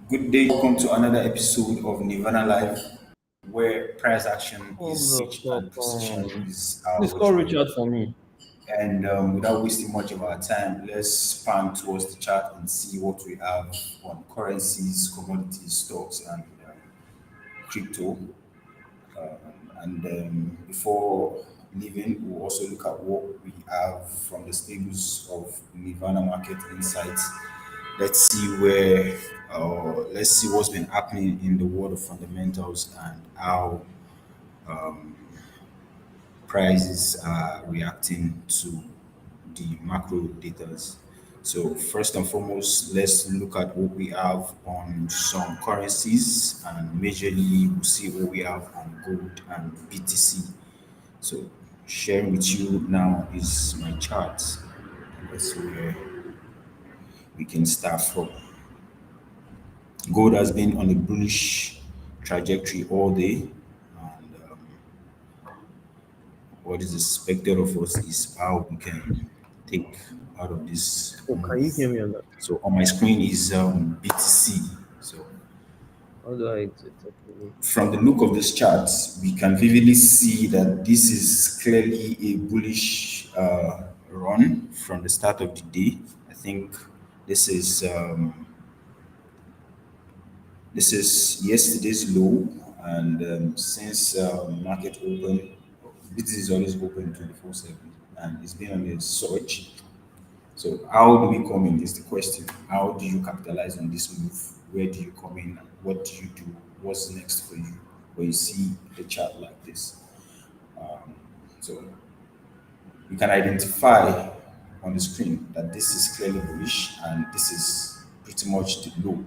Good day, welcome to another episode of Nirvana Live, where price action Hold is up, switch stop. and precision is our Please call watchword. Richard for me. And without wasting much of our time, let's span towards the chart and see what we have on currencies, commodities, stocks, and crypto. And before leaving, we'll also look at what we have from the stables of Nirvana Market Insights. Let's see what's been happening in the world of fundamentals and how prices are reacting to the macro data. So first and foremost, let's look at what we have on some currencies, and majorly we'll see what we have on gold and BTC. So sharing with you now is my chart. That's where we can start from. Gold has been on a bullish trajectory all day, and what is expected of us is how we can take out of this Oh, can move. you hear me on that? So on my screen is BTC. So How do I exit? Okay. from the look of this chart, we can vividly see that this is clearly a bullish run from the start of the day. I think this is um, this is yesterday's low, and since market open, BTC is always open 24/7, and it's been on a surge. So how do we come in is the question. How do you capitalize on this move? Where do you come in? What do you do? What's next for you when you see the chart like this? So you can identify on the screen that this is clearly bullish, and this is pretty much the low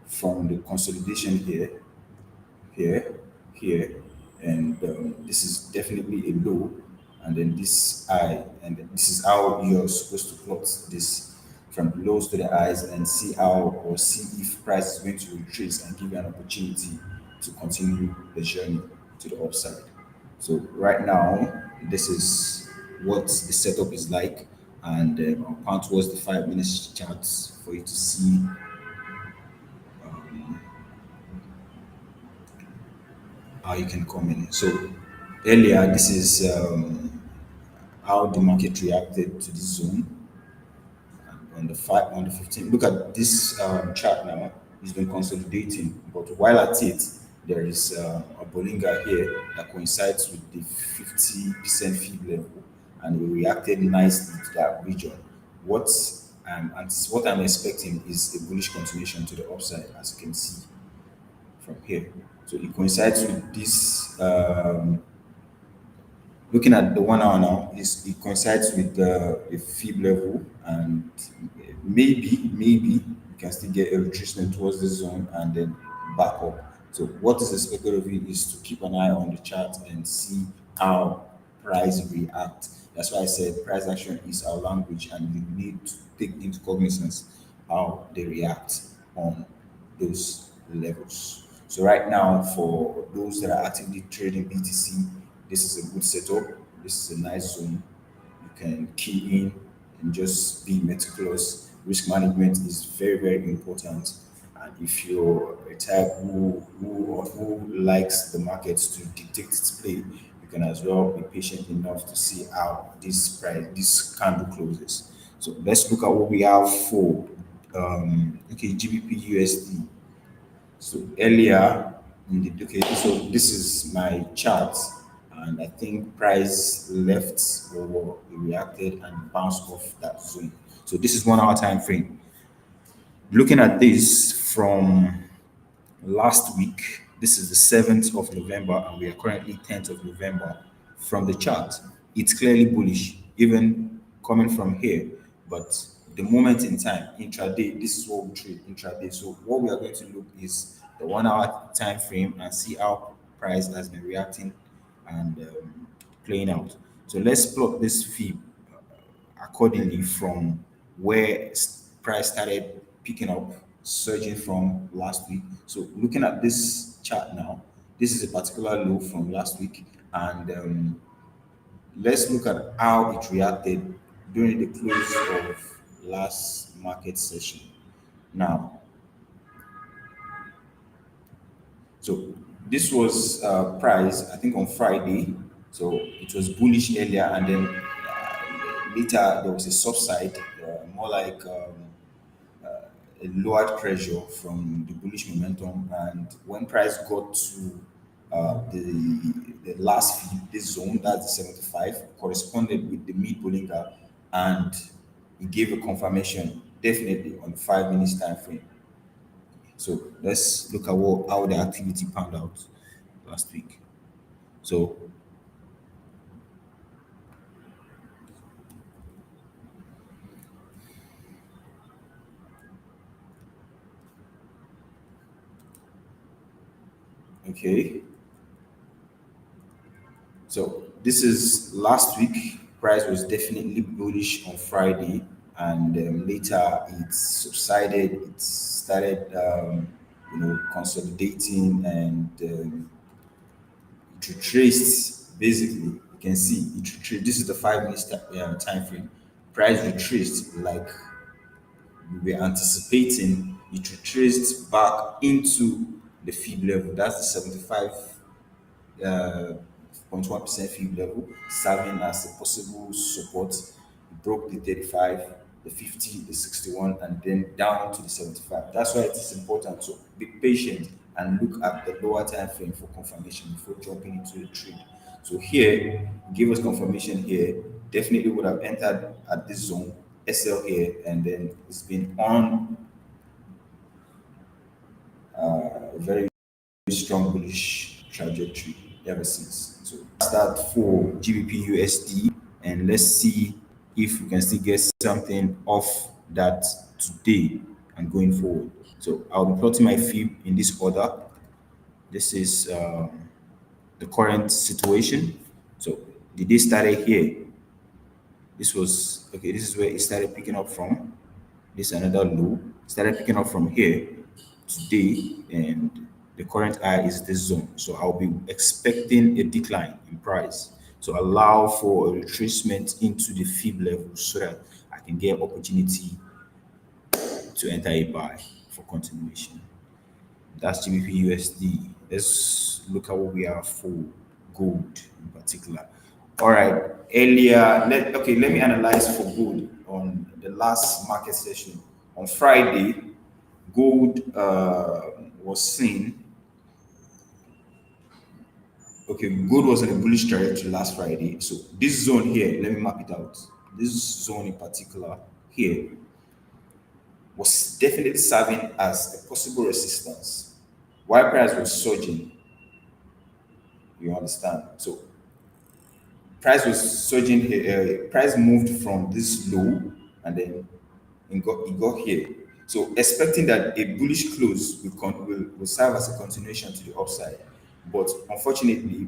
from the consolidation here, here, and this is definitely a low, and then this high, and this is how you're supposed to plot this from the lows to the highs and see how or see if price is going to retrace and give you an opportunity to continue the journey to the upside. So right now, this is what the setup is like, and I'll point towards the 5 minutes charts for you to see how you can come in. So earlier, this is how the market reacted to this zone on the 15th. Look at this chart now. It's been consolidating, but while at it, there is a Bollinger here that coincides with the 50% fib level, and we reacted nicely to that region. What I'm expecting is a bullish continuation to the upside, as you can see from here. So it coincides with this. Looking at the 1 hour now, it coincides with the fib level, and maybe you can still get a retracement towards the zone and then back up. So what is expected of you is to keep an eye on the chart and see how price react. That's why I said price action is our language, and you need to take into cognizance how they react on those levels. So right now, for those that are actively trading BTC, this is a good setup. This is a nice zone. You can key in and just be meticulous. Risk management is very, very important. And if you're a type who likes the markets to dictate its play, you can as well be patient enough to see how this candle closes. So let's look at what we have for GBP USD. So earlier in the okay, so this is my chart, and I think price left or reacted and bounced off that zone. So this is 1 hour time frame. Looking at this from last week, this is the 7th of November, and we are currently 10th of November. From the chart, it's clearly bullish, even coming from here. But the moment in time, intraday, this is what we trade intraday. So what we are going to look is the 1 hour time frame and see how price has been reacting and playing out. So let's plot this fib accordingly from where price started picking up, surging from last week. So looking at this chart now, this is a particular low from last week, and let's look at how it reacted during the close of last market session. Now, So this was priced, I think, on Friday. So it was bullish earlier, and then later there was a subside, more like a lowered pressure from the bullish momentum. And when price got to the last feed, this zone, that's the 75, corresponded with the mid Bollinger, and it gave a confirmation definitely on the 5 minutes time frame. So let's look at how the activity panned out last week. So, okay. So this is last week. Price was definitely bullish on Friday, and later it subsided. It started, consolidating, and it retraced. Basically, you can see it retraced. This is the 5 minutes time frame. Price retraced like we were anticipating. It retraced back into the fib level. That's the 75 0.1% fib level, serving as a possible support. It broke the 35, the 50, the 61, and then down to the 75. That's why it is important to be patient and look at the lower time frame for confirmation before jumping into the trade. So here, give us confirmation here. Definitely would have entered at this zone, SL here, and then it's been on a very strong bullish trajectory ever since. So that's that for GBP USD, and let's see if we can still get something off that today and going forward. So I'll be plotting my fib in this order. This is the current situation. So the day started here. This was okay. This is where it started picking up from. This is another low. Started picking up from here today, and the current high is this zone. So I'll be expecting a decline in price to allow for a retracement into the fib level so that I can get opportunity to enter a buy for continuation. That's GBP USD. Let's look at what we have for gold in particular. All right. Let me analyze for gold on the last market session. On Friday, gold was seen. Okay, gold was on a bullish trajectory last Friday. So this zone here, let me map it out. This zone in particular here was definitely serving as a possible resistance. While price was surging, you understand. So price was surging here. Price moved from this low, and then it got here. So expecting that a bullish close will serve as a continuation to the upside. But unfortunately,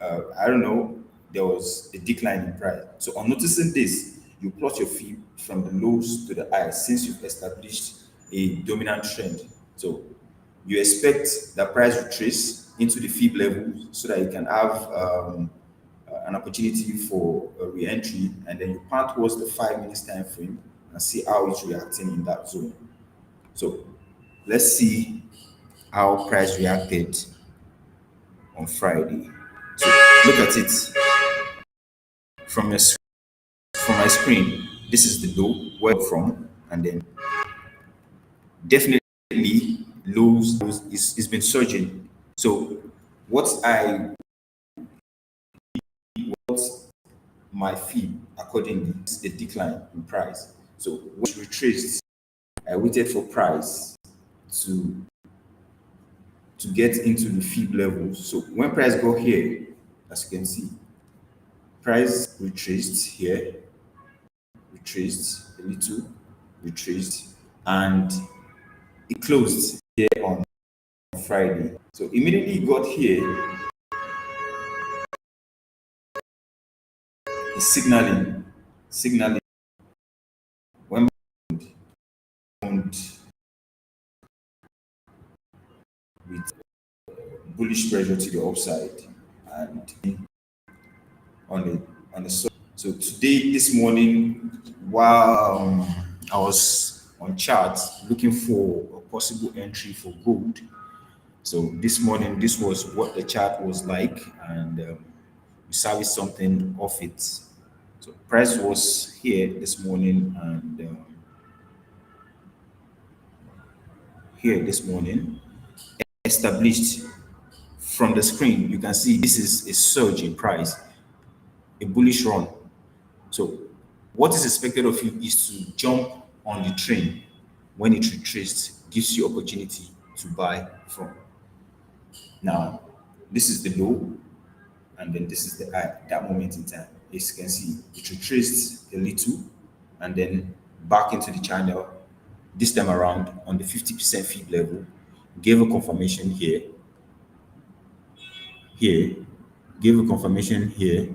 I don't know, there was a decline in price. So on noticing this, you plot your fib from the lows to the highs since you've established a dominant trend. So you expect the price retrace into the fib level so that you can have an opportunity for a re-entry, and then you pan towards the 5 minutes time frame and see how it's reacting in that zone. So let's see how price reacted on Friday. So look at it from your from my screen. This is the low where from, and then definitely lows is been surging. So what I what my fee accordingly is a decline in price. So when it retraced, I waited for price to get into the fib level. So when price go here, as you can see, price retraced here, retraced a little, retraced, and it closed here on Friday. So immediately it got here, it's signaling when bound with bullish pressure to the upside and on the so today, this morning, while I was on charts looking for a possible entry for gold, So this morning, this was what the chart was like, and we serviced something off it. So price was here this morning, and here this morning, established from the screen. You can see this is a surge in price, a bullish run. So what is expected of you is to jump on the train when it retraces, gives you opportunity to buy from. Now, this is the low, and then this is the high, that moment in time. As you can see, it retraced a little and then back into the channel. This time around on the 50% feed level, gave a confirmation here, here, gave a confirmation here,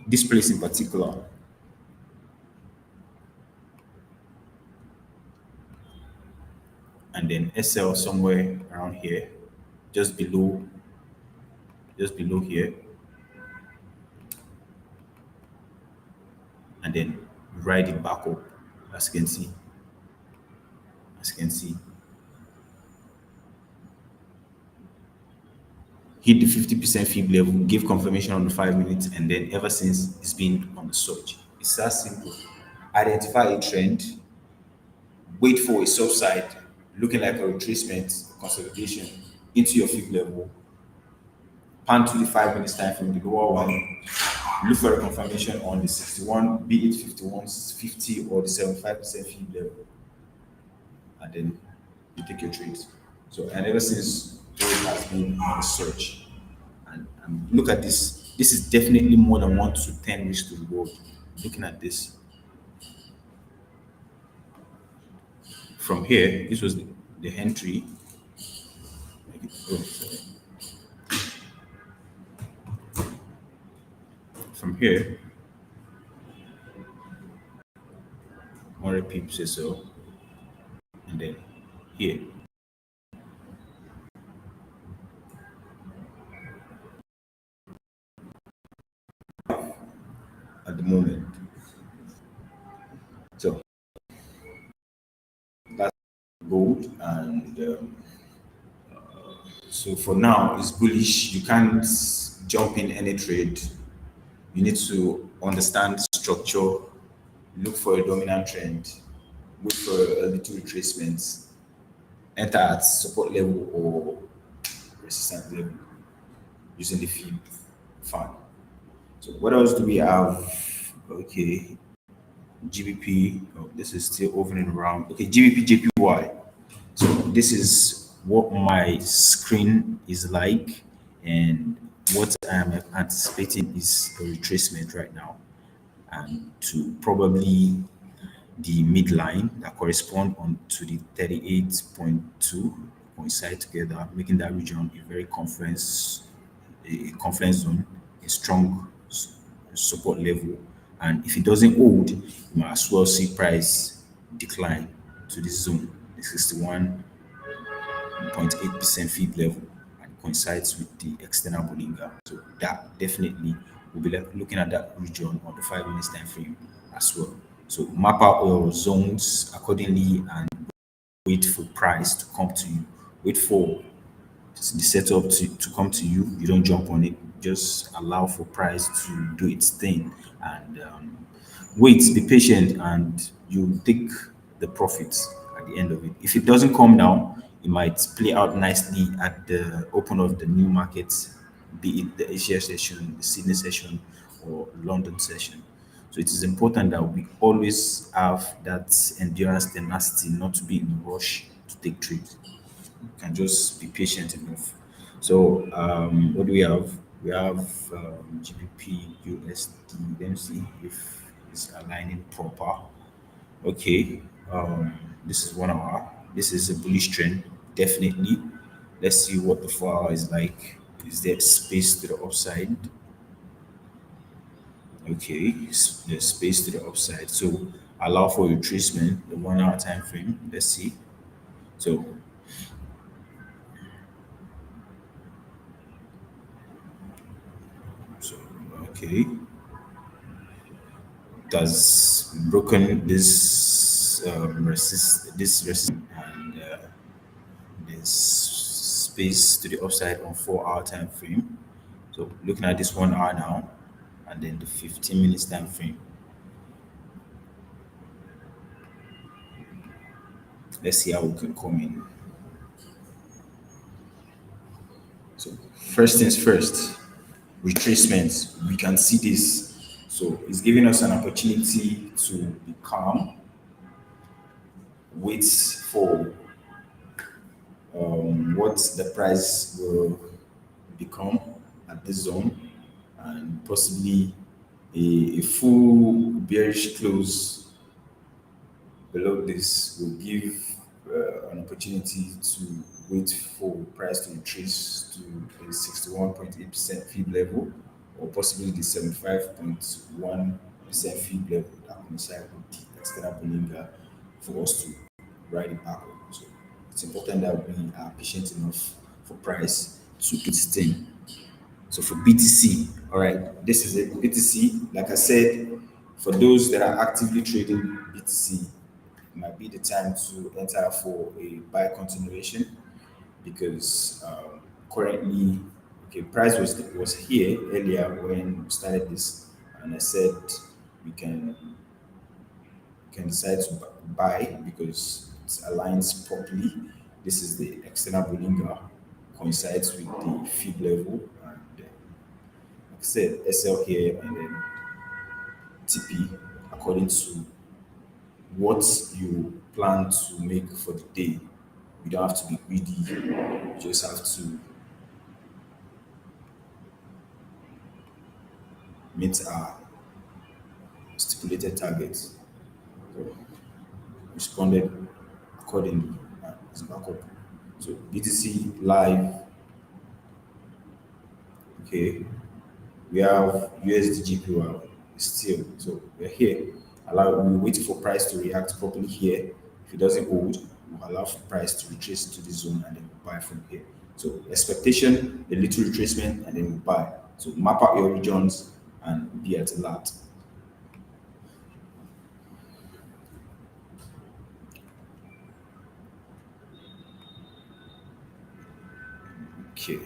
this place in particular, and then SL somewhere around here, just below, just below here, and then ride it back up, as you can see, as you can see. Hit the 50% fib level, give confirmation on the 5 minutes, and then ever since it's been on the surge. It's that simple. Identify a trend, wait for a subside, looking like a retracement, consolidation into your fib level, pan to the 5 minutes time frame, the lower one, look for a confirmation on the 61, be it 51, 50, or the 75% fib level, and then you take your trades. So, and ever since, gold has been on the surge. And look at this. This is definitely more than 1 to 10 risk to reward. Looking at this from here, this was the entry. Oh, sorry. From here, 100 pips or so, and then here. At the moment. So that's gold, and so for now it's bullish. You can't jump in any trade. You need to understand structure, look for a dominant trend, wait for a little retracement, enter at support level or resistance level using the feed fan. So what else do we have? Okay, GBP. Oh, this is still opening around. Okay, GBP JPY. So this is what my screen is like, and what I'm anticipating is a retracement right now, and to probably the midline that correspond on to the 38.2 coincide together, making that region a conference zone, a strong support level. And if it doesn't hold, you might as well see price decline to this zone, the 61.8% feed level, and coincides with the external bullion gap. So that definitely will be looking at that region on the 5 minutes time frame as well. So map out your zones accordingly and wait for price to come to you. Wait for the setup to come to you. You don't jump on it. Just allow for price to do its thing, and wait, be patient, and you take the profits at the end of it. If it doesn't come down, it might play out nicely at the open of the new markets, be it the Asia session, the Sydney session, or London session. So it is important that we always have that endurance tenacity, not to be in a rush to take trades. You can just be patient enough. So what do we have? We have GBP USD. Let me see if it's aligning proper. Okay, this is 1 hour. This is a bullish trend, definitely. Let's see what the 4 hour is like. Is there space to the upside? Okay, there's space to the upside. So allow for retracement, the 1 hour time frame. Let's see. So so okay, that's broken this resist and this space to the upside on 4 hour time frame. So looking at this 1 hour now, and then the 15 minutes time frame. Let's see how we can come in. So first things first, retracements. We can see this. So it's giving us an opportunity to be calm, wait for what the price will become at this zone, and possibly a full bearish close below this will give an opportunity to wait for price to retrace to a 61.8% fib level, or possibly the 75.1% fib level that coincide with the external bullion gap for us to ride it back up. So it's important that we are patient enough for price to do its thing. So for BTC, all right, this is it. BTC, like I said, for those that are actively trading BTC, it might be the time to enter for a buy continuation, because currently, okay, price was here earlier when we started this, and I said we can decide to buy because it aligns properly. This is the external Bollinger, coincides with the fib level, and like I said, SL here, and then TP according to what you plan to make for the day. You don't have to be greedy. You just have to meet our stipulated targets. So responded accordingly as backup. So BTC live, okay. We have USD still. So we're here. We wait for price to react properly here. If it doesn't hold, we'll allow for price to retrace to the zone and then we'll buy from here. So expectation, a little retracement, and then we'll buy. So map out your regions and be at alert. Okay.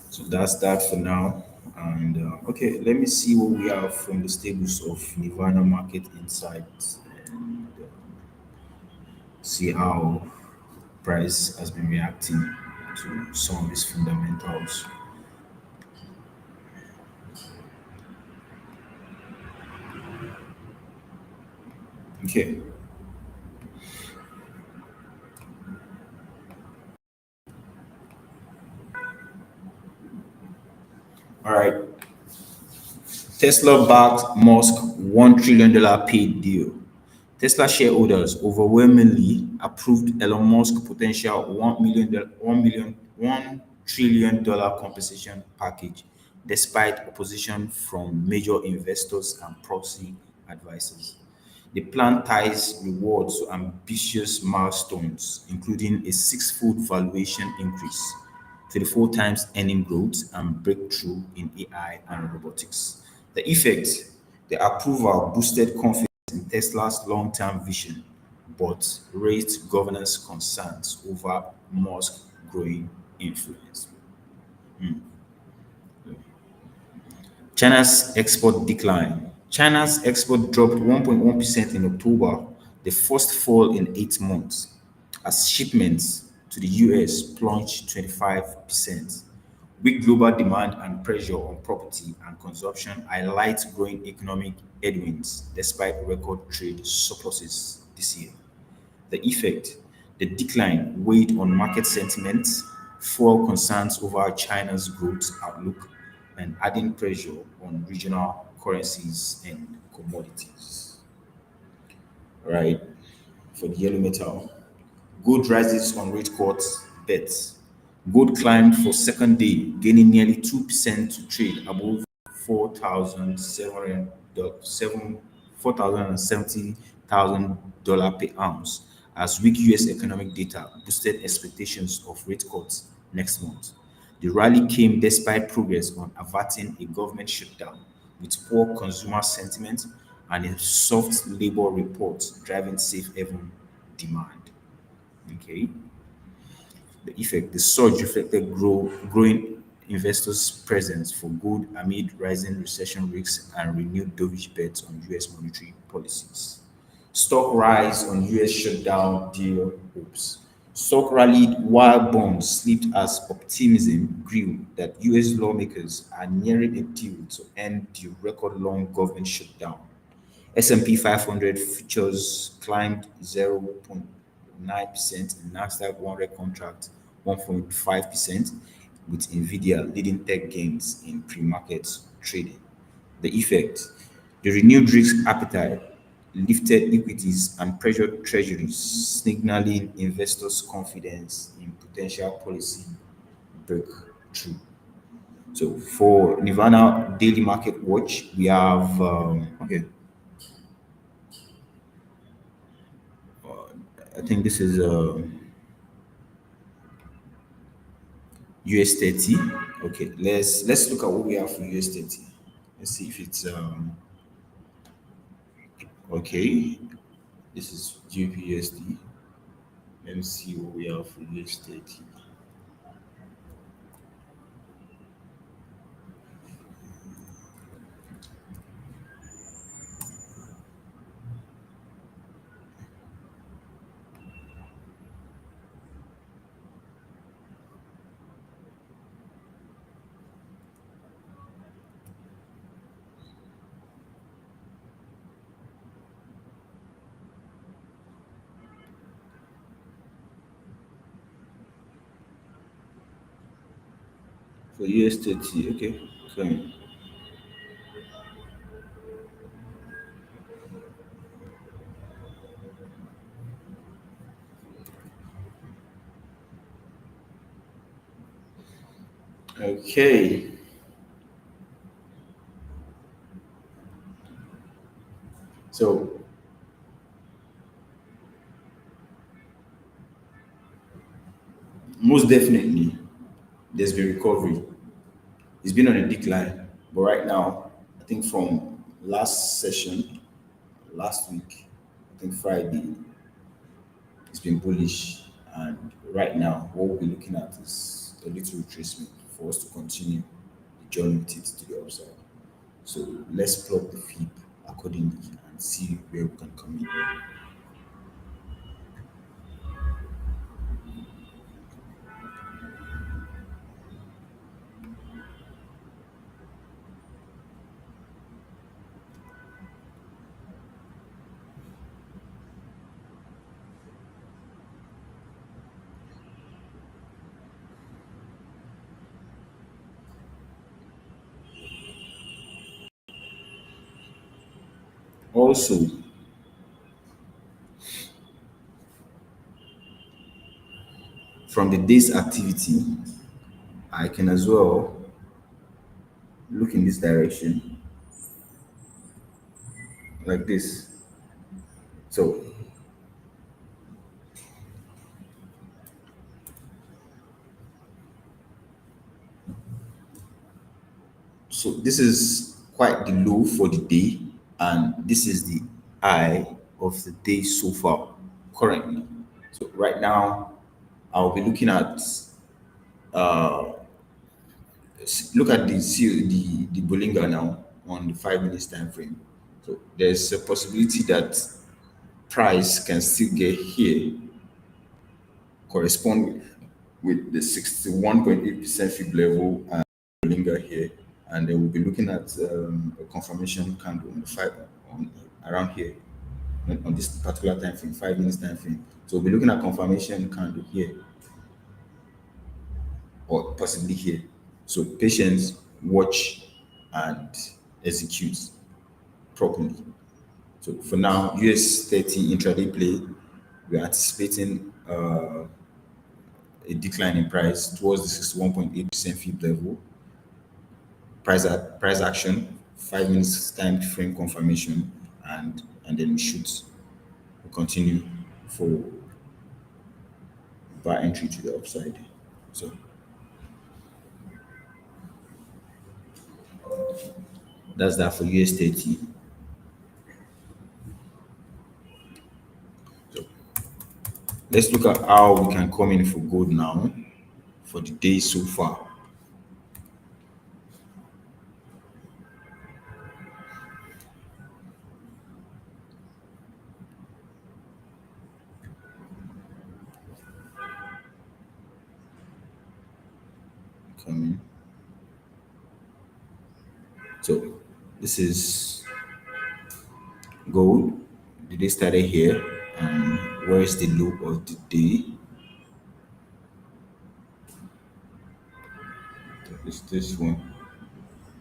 So that's that for now. And okay, let me see what we have from the stables of Nirvana Market Insights, and see how price has been reacting to some of these fundamentals. Okay. All right. Tesla backed Musk $1 trillion paid deal. Tesla shareholders overwhelmingly approved Elon Musk potential $1 trillion compensation package, despite opposition from major investors and proxy advisors. The plan ties rewards to ambitious milestones, including a six-fold valuation increase, 34 times earning growth, and breakthrough in AI and robotics. The effect, the approval boosted confidence in Tesla's long-term vision, but raised governance concerns over Musk's growing influence. China's export decline. China's export dropped 1.1% in October, the first fall in 8 months, as shipments to the US plunged 25%. Weak global demand and pressure on property and consumption highlight growing economic headwinds despite record trade surpluses this year. The effect, the decline weighed on market sentiment, fueled concerns over China's growth outlook, and adding pressure on regional currencies and commodities. Right. For the yellow metal, gold rises on rate cuts bets. Gold climbed for second day, gaining nearly 2% to trade above 4,070,000 per ounce, as weak US economic data boosted expectations of rate cuts next month. The rally came despite progress on averting a government shutdown, with poor consumer sentiment and a soft labor report driving safe haven demand. Okay, the effect, the surge reflected growing investors' presence for gold amid rising recession risks and renewed dovish bets on U.S. monetary policies. Stock rise on U.S. shutdown deal hopes. Stock rallied while bonds slipped as optimism grew that U.S. lawmakers are nearing a deal to end the record-long government shutdown. S&P 500 futures climbed 0.9% and Nasdaq 100 contract 1.5%, with Nvidia leading tech gains in pre-market trading. The effect: the renewed risk appetite lifted equities and pressured treasuries, signaling investors' confidence in potential policy breakthrough. So for Nirvana Daily Market Watch, we have okay. I think this is US 30. Okay, let's look at what we have for US 30. Let's see if it's okay. This is GPUSD. Let me see what we have for US 30. For US 30, okay. Fine. Okay. So most definitely there's been recovery. It's been on a decline, but right now, I think from last session, last week, I think Friday, it's been bullish. And right now, what we'll be looking at is a little retracement for us to continue the journey with it to the upside. So let's plot the fib accordingly and see where we can come in. Also, from the day's activity, I can as well look in this direction like this. So, so this is quite the low for the day, and this is the high of the day so far currently. So right now, I'll be looking at look at the Bollinger now on the 5 minutes time frame. So there's a possibility that price can still get here, correspond with the 61.8% fib level and Bollinger here, and then we'll be looking at a confirmation candle on the five on around here on this particular time frame, 5 minutes time frame. So we'll be looking at confirmation candle here or possibly here. So patience, watch, and execute properly. So for now, US 30 intraday play, we're anticipating a decline in price towards the 61.8% fib level. Price action, 5 minutes time frame confirmation, and then we should continue for buy entry to the upside. So that's that for US 30. So Let's look at how we can come in for gold now for the day so far. Come in. So this is gold. The day started here, and where is the low of the day? It's this one.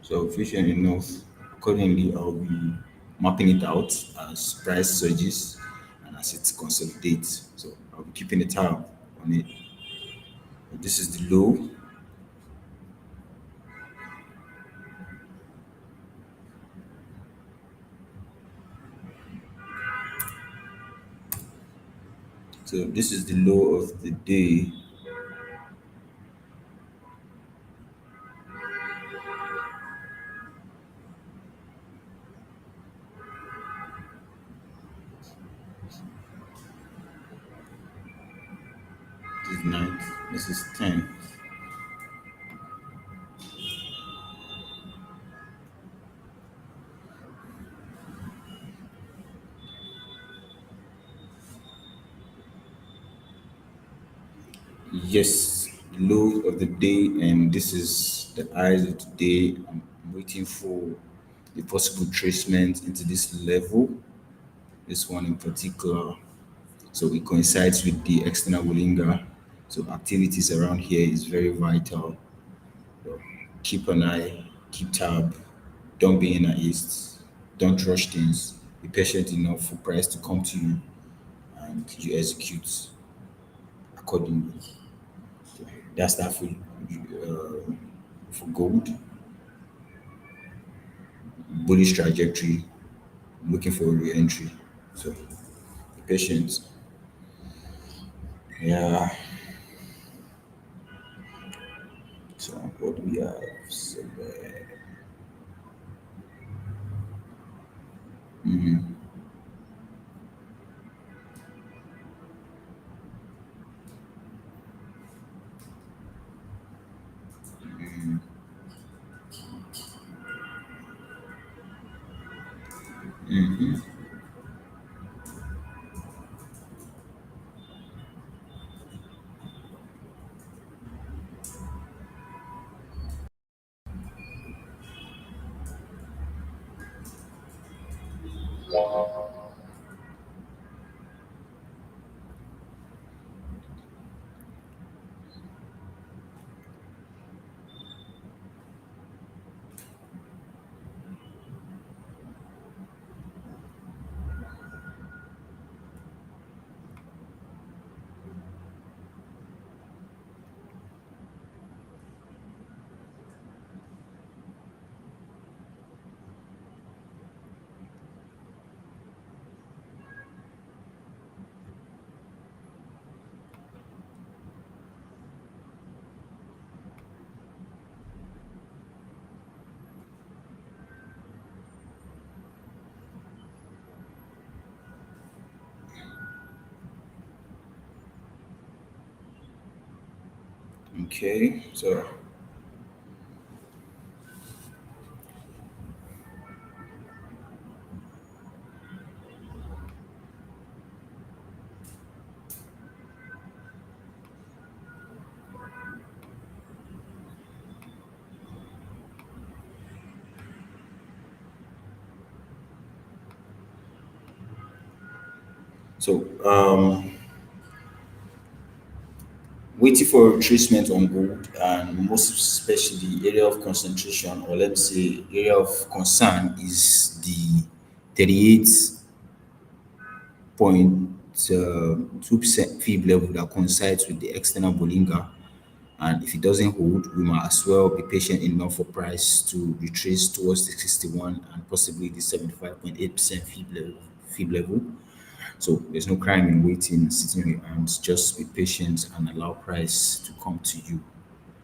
So efficient enough. Accordingly, I'll be mapping it out as price surges and as it consolidates. So I'll be keeping a tab on it. This is the low. So this is the low of the day. This is ninth. This is 10. Yes, the low of the day, and this is the highs of the day. I'm waiting for the possible tracement into this level, this one in particular. So it coincides with the external Willinga. So activities around here is very vital. So keep an eye, keep tab, don't be in a haste, don't rush things. Be patient enough for price to come to you and you execute accordingly. That's that for gold. Bullish trajectory, looking for a re-entry. So be patient. Yeah. So what do we have? So, okay. So waiting for retracement on gold, and most especially area of concentration, or let me say area of concern, is the 38.2% fib level that coincides with the external Bollinger. And if it doesn't hold, we might as well be patient enough for price to retrace towards the 61 and possibly the 75.8% fib level. So there's no crime in waiting, sitting on your hands. Just be patient and allow price to come to you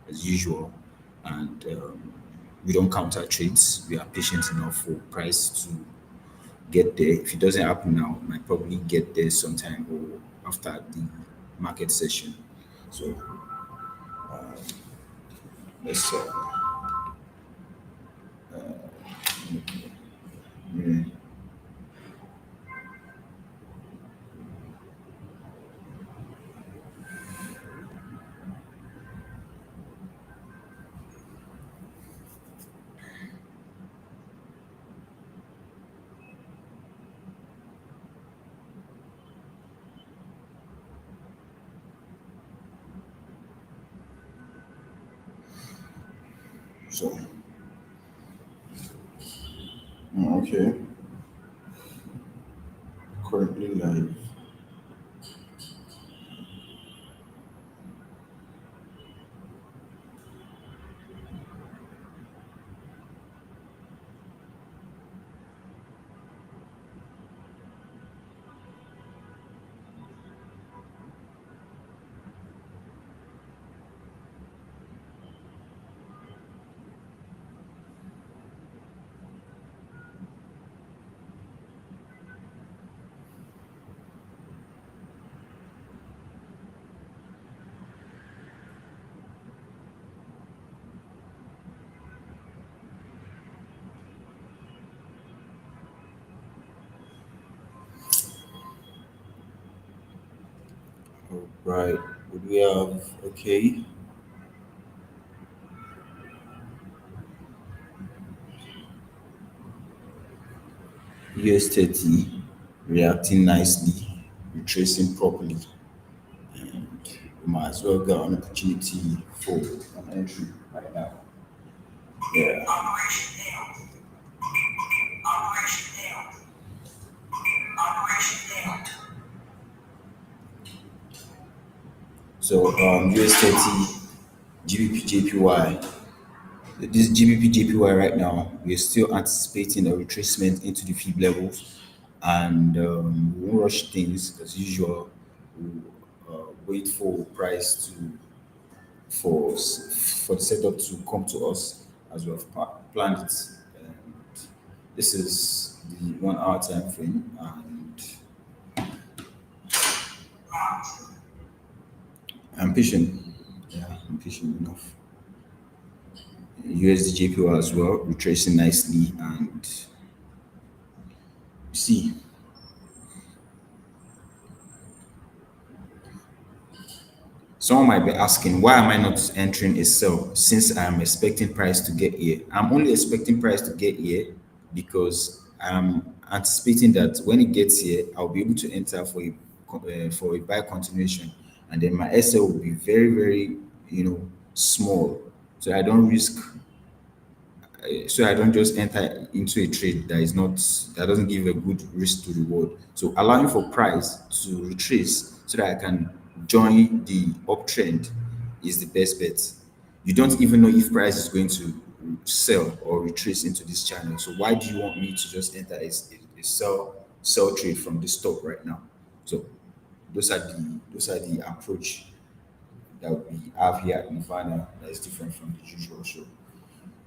as usual. And we don't counter trades. We are patient enough for price to get there. If it doesn't happen now, it might probably get there sometime or after the market session. So let's mm, so okay, currently live. All right, would we have okay US 30 reacting nicely, retracing properly, and we might as well get an opportunity for an entry right now. Yeah. So US 30 GBP JPY. This GBP JPY right now, we're still anticipating a retracement into the fib levels, and we won't rush things as usual. We'll wait for price to for the setup to come to us as we have planned it. And this is the 1 hour time frame, and I'm patient. Yeah, I'm patient enough. USD JPY as well, retracing nicely, and see. Someone might be asking, why am I not entering a sell since I am expecting price to get here? I'm only expecting price to get here because I'm anticipating that when it gets here, I'll be able to enter for a buy continuation, and then my SL will be very, very, small, so I don't risk so I don't just enter into a trade that doesn't give a good risk to reward. So allowing for price to retrace so that I can join the uptrend is the best bet. You don't even know if price is going to sell or retrace into this channel. So why do you want me to just enter a sell trade from this top right now? So those are the approach that we have here at Nirvana that is different from the usual. So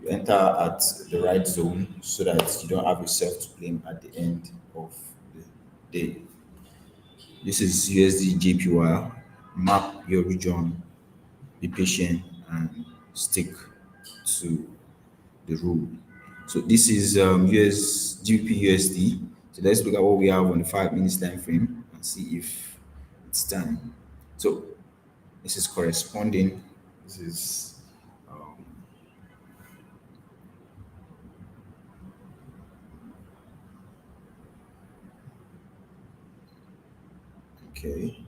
you enter at the right zone so that you don't have yourself to blame at the end of the day. This is USD JPY. Map your region, be patient, and stick to the rule. So this is US GBP USD. So let's look at what we have on the 5 minutes time frame and see if it's time. So this is corresponding. This is okay.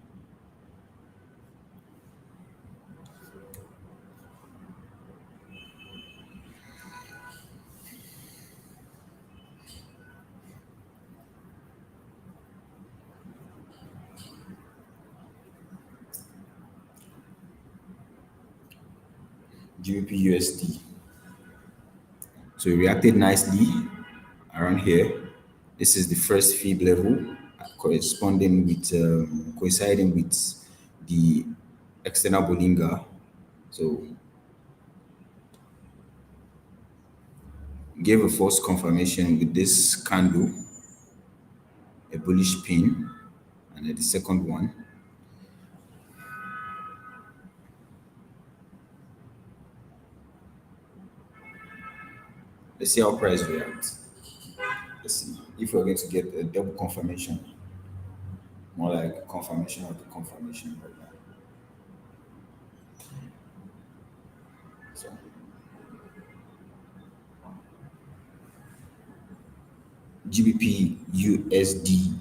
GBP USD. So it reacted nicely around here. This is the first fib level corresponding with coinciding with the external Bollinger. So gave a false confirmation with this candle, a bullish pin, and then the second one. Let's see how price reacts. Let's see if we're going to get a double confirmation, more like confirmation of the confirmation right now. So GBP USD.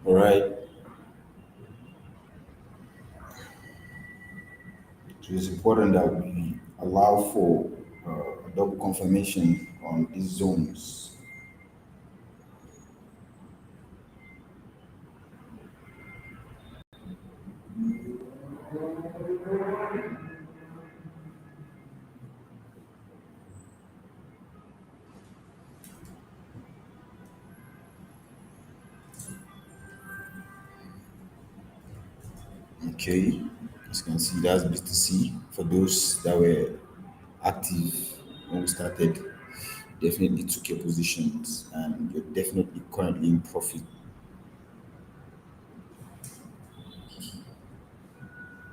All right. So it's important that we allow for a double confirmation on these zones. Okay. As you can see, that's BTC. For those that were active when we started, definitely took your positions and you're definitely currently in profit.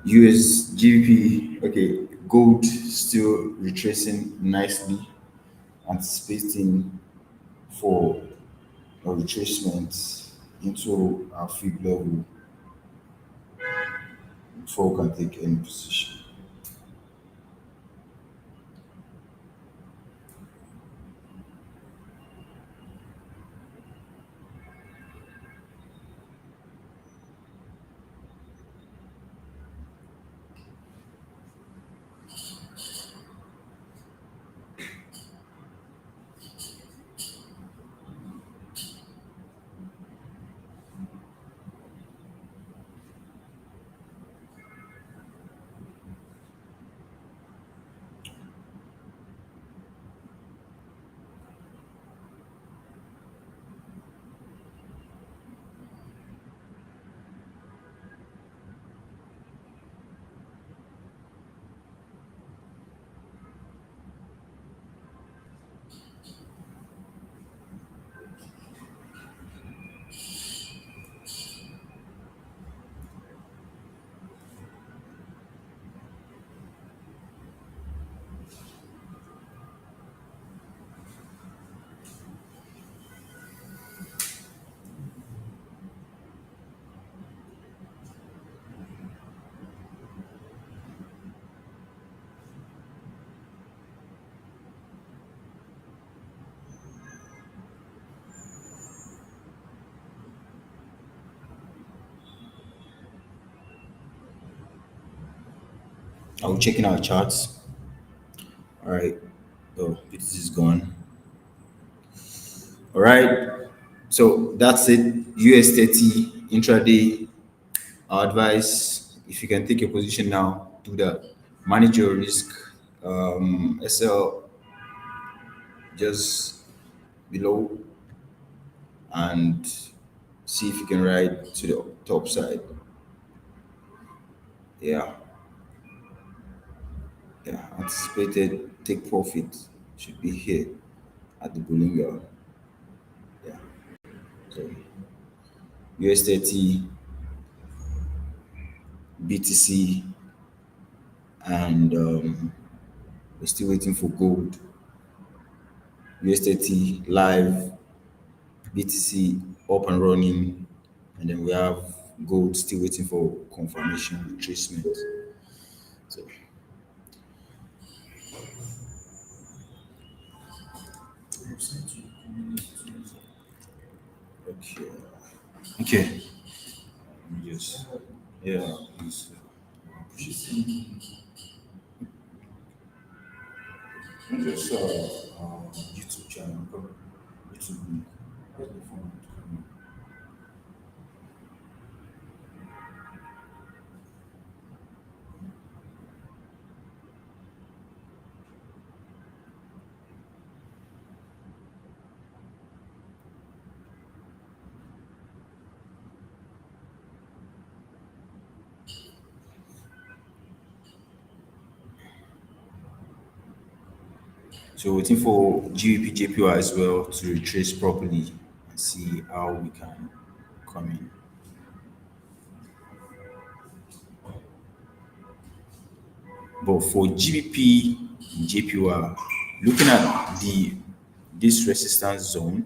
US GBP, okay, gold still retracing nicely, anticipating for a retracement into our fib level before we can take any position. Are we checking our charts? All right. Oh, this is gone. All right. So that's it. US 30 intraday. Our advice, if you can take a position now, do that. Manage your risk. SL just below and see if you can ride to the top side. Yeah. Yeah. Anticipated take profit should be here at the Bollinger. Yeah. So US 30, BTC, and we're still waiting for gold. US 30 live, BTC up and running, and then we have gold still waiting for confirmation retracement. So Okay. Okay. Yes. Yeah. Please. Push it in. I just saw YouTube channel. YouTube link. Where's the phone? So waiting for GBP JPY as well to retrace properly and see how we can come in. But for GBP JPY, looking at the this resistance zone,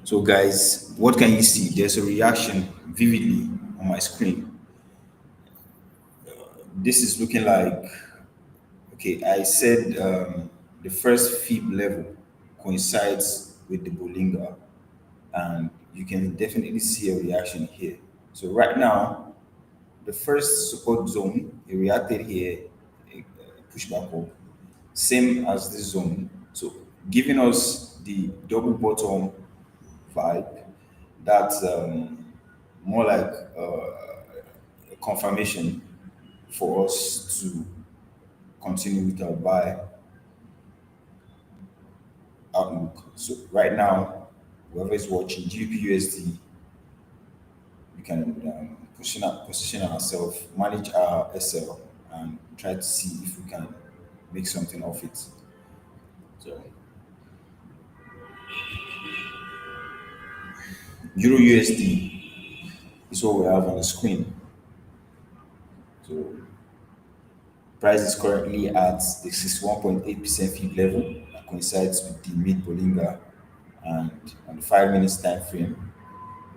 so guys, what can you see? There's a reaction vividly on my screen. This is looking like, okay, I said the first fib level coincides with the Bolinga, and you can definitely see a reaction here. So right now, the first support zone, it reacted here, push back up, same as this zone. So giving us the double bottom vibe, that's more like a confirmation for us to continue with our buy outlook. So right now, whoever is watching GBP we can position ourselves, manage our SL, and try to see if we can make something of it. So Euro USD is what we have on the screen. So price is currently at the 61.8% fib level that coincides with the mid Bolinga, and on the 5 minutes time frame,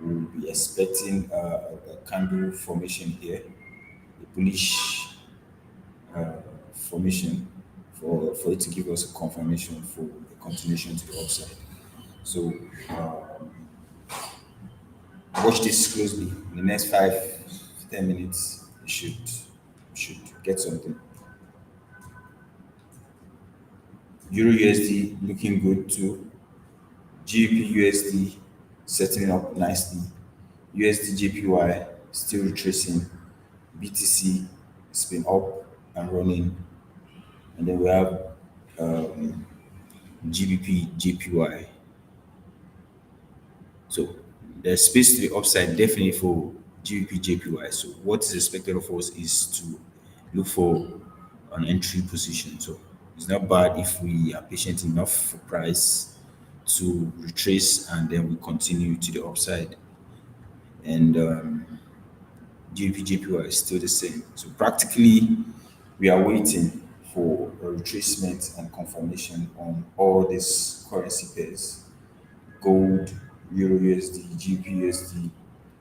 we'll be expecting a candle formation here, a bullish formation for it to give us a confirmation for the continuation to the upside. So watch this closely. In the next 5 to 10 minutes, you should get something. Euro USD looking good too. GBP USD setting up nicely. USD JPY still retracing. BTC has been up and running, and then we have GBP JPY. So there's space to the upside definitely for GBP JPY. So what is expected of us is to look for an entry position. So it's not bad if we are patient enough for price to retrace and then we continue to the upside. And GBP JPY is still the same. So practically, we are waiting for a retracement and confirmation on all these currency pairs: gold, Euro USD, GBP USD,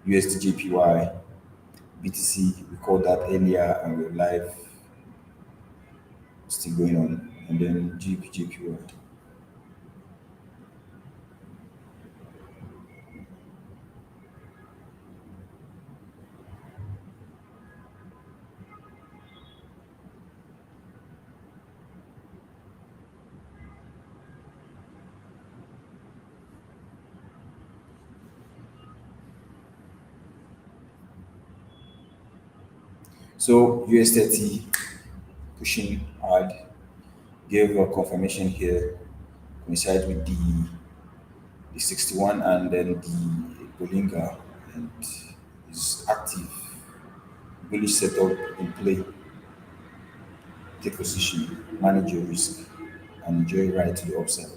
USD JPY, BTC. We called that earlier and we're live, still going on. And then GBP JPY. So US 30 pushing hard, gave a confirmation here, coincide with the 61 and then the Bolinga, and is active, bullish setup in play. take position, manage your risk, and enjoy right to the upside.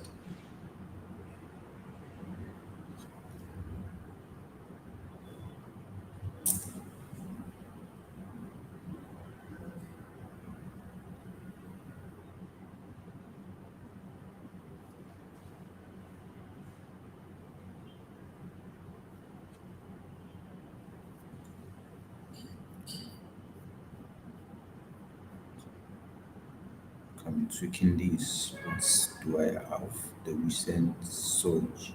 I'm tweaking this. What do I have? The recent surge.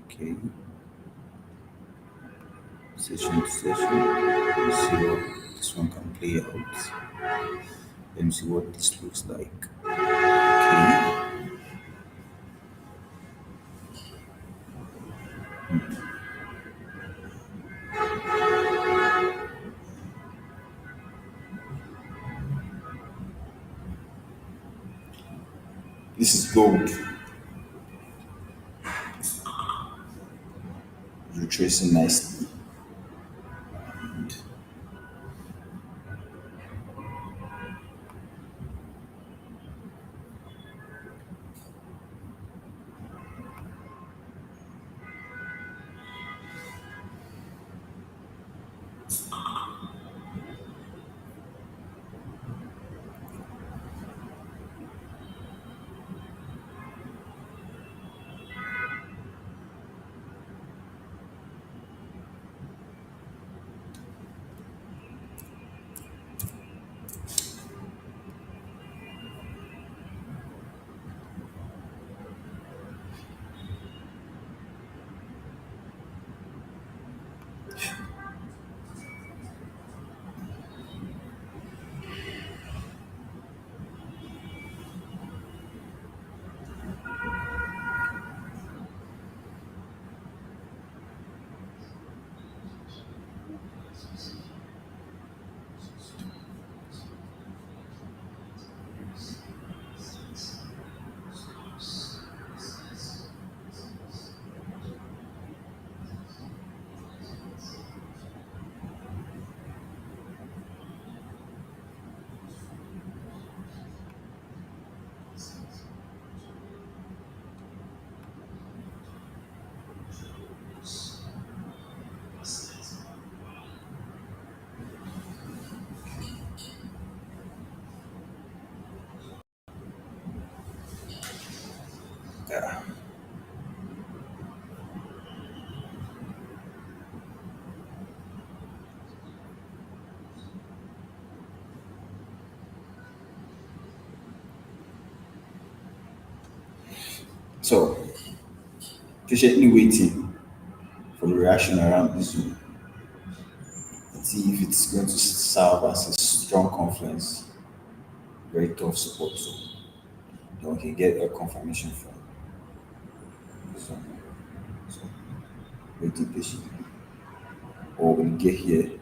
Okay, session to session. Let's see what this one can play out. Let me see what this looks like. Okay, this is gold retracing nicely. Yeah. So, patiently waiting for the reaction around this zone and see if it's going to serve as a strong confluence, very tough support zone. Then we can get a confirmation from the zone. So, waiting patiently. Or when we get here,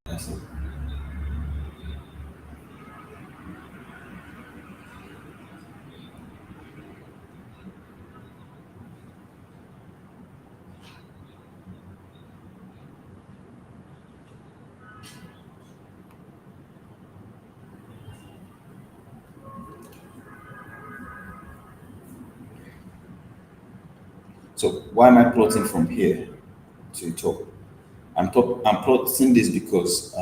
that's it. So, why am I plotting from here to the top? I'm plotting this because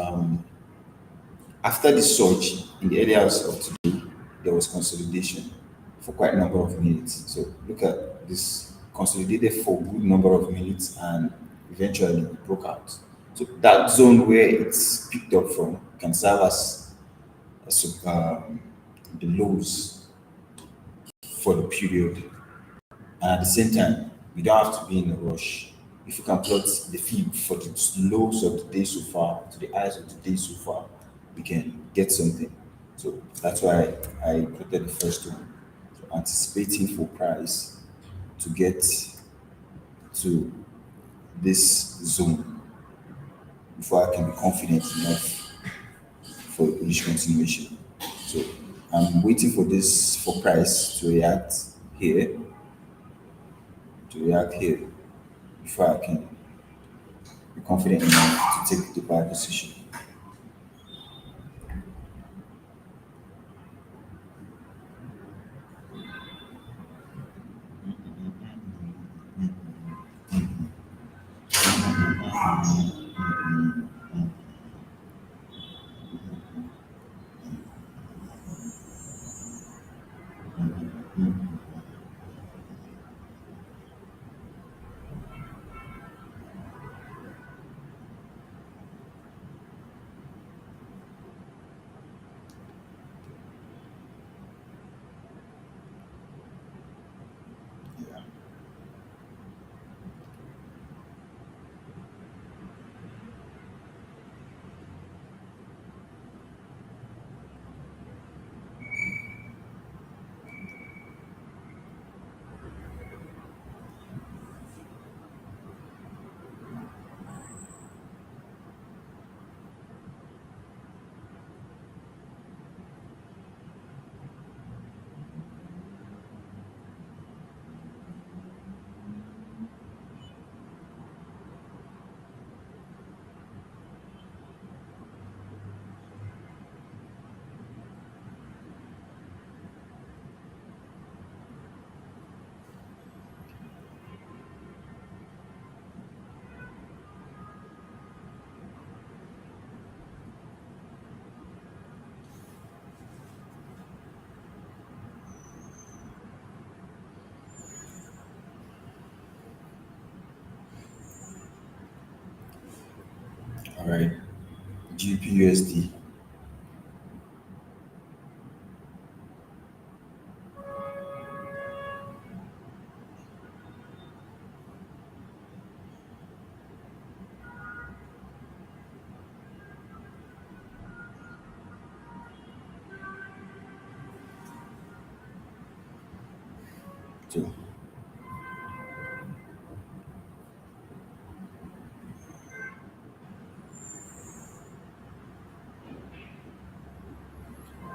after the surge in the early hours of today, there was consolidation for quite a number of minutes. So look at this consolidated for a good number of minutes and eventually it broke out. So that zone where it's picked up from can serve as the lows for the period. And at the same time, we don't have to be in a rush. If you can plot the feed for the lows of the day so far to the highs of the day so far, we can get something. So that's why I plotted the first one. So anticipating for price to get to this zone before I can be confident enough for bullish continuation. So I'm waiting for this for price here, to react here before I can be confident enough to take the buy position. right? GPUSD. So,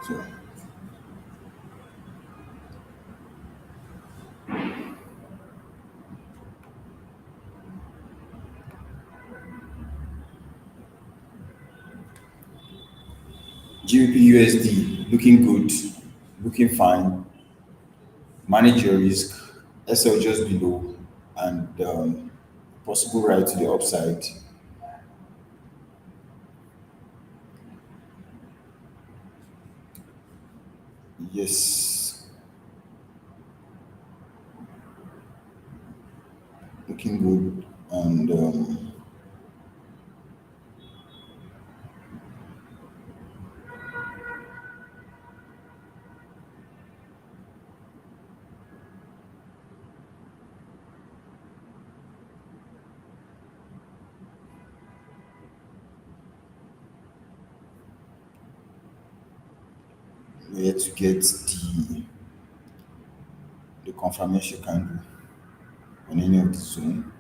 so GBPUSD looking good, looking fine. Manage your risk. SL just below, and possible ride to the upside. Yes, looking good, and we had to get the confirmation candle on any of the zone.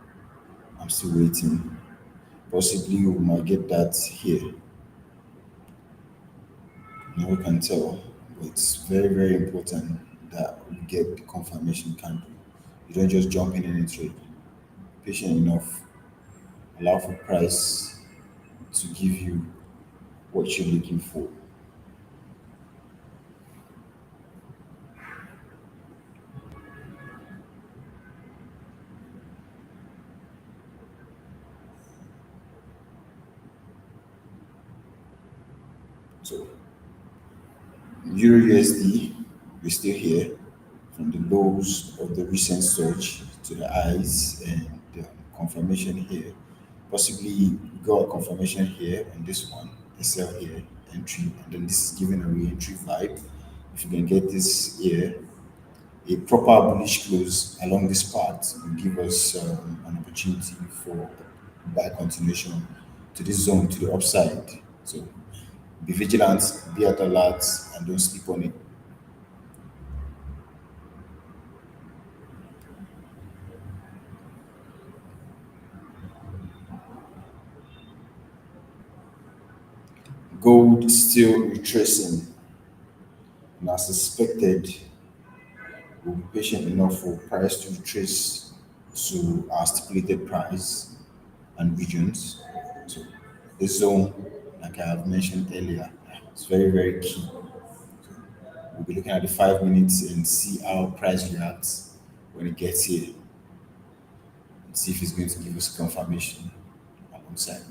I'm still waiting. Possibly we might get that here. No one can tell. But it's very, very important that we get the confirmation candle. You don't just jump in any trade. Patient enough. Allow for price to give you what you're looking for. So Euro USD, we're still here from the lows of the recent surge to the highs and confirmation here. Possibly we got a confirmation here on this one, SL here, entry, and then this is giving a re-entry vibe. If you can get this here, a proper bullish close along this path will give us an opportunity for buy continuation to this zone to the upside. So be vigilant, be at alert, and don't sleep on it. Gold still retracing, and as expected, we'll be patient enough for price to retrace to our stipulated price and regions. So this zone, like I have mentioned earlier, is very, very key. We'll be looking at the 5 minutes and see how price reacts when it gets here and see if it's going to give us confirmation alongside.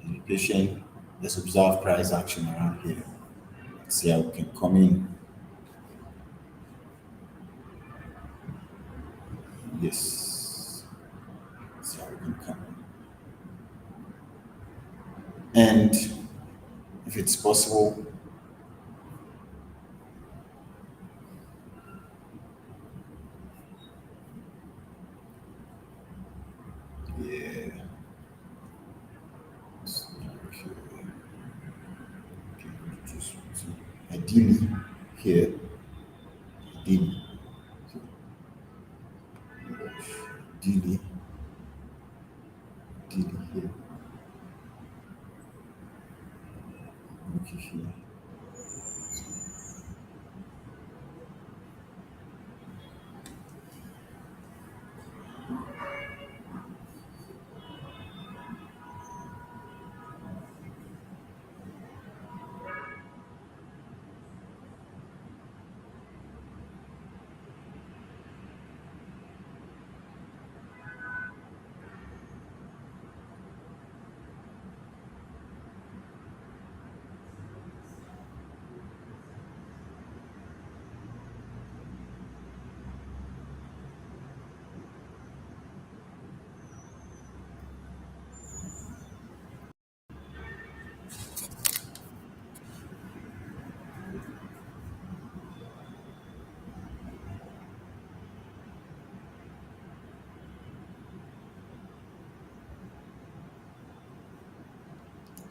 Be patient. Let's observe price action around here. See how we can come in. Yes. See how we can come in. And if it's possible, yeah. Okay. Okay. Ideally, here, ideally, ideally, ideally here, okay, here.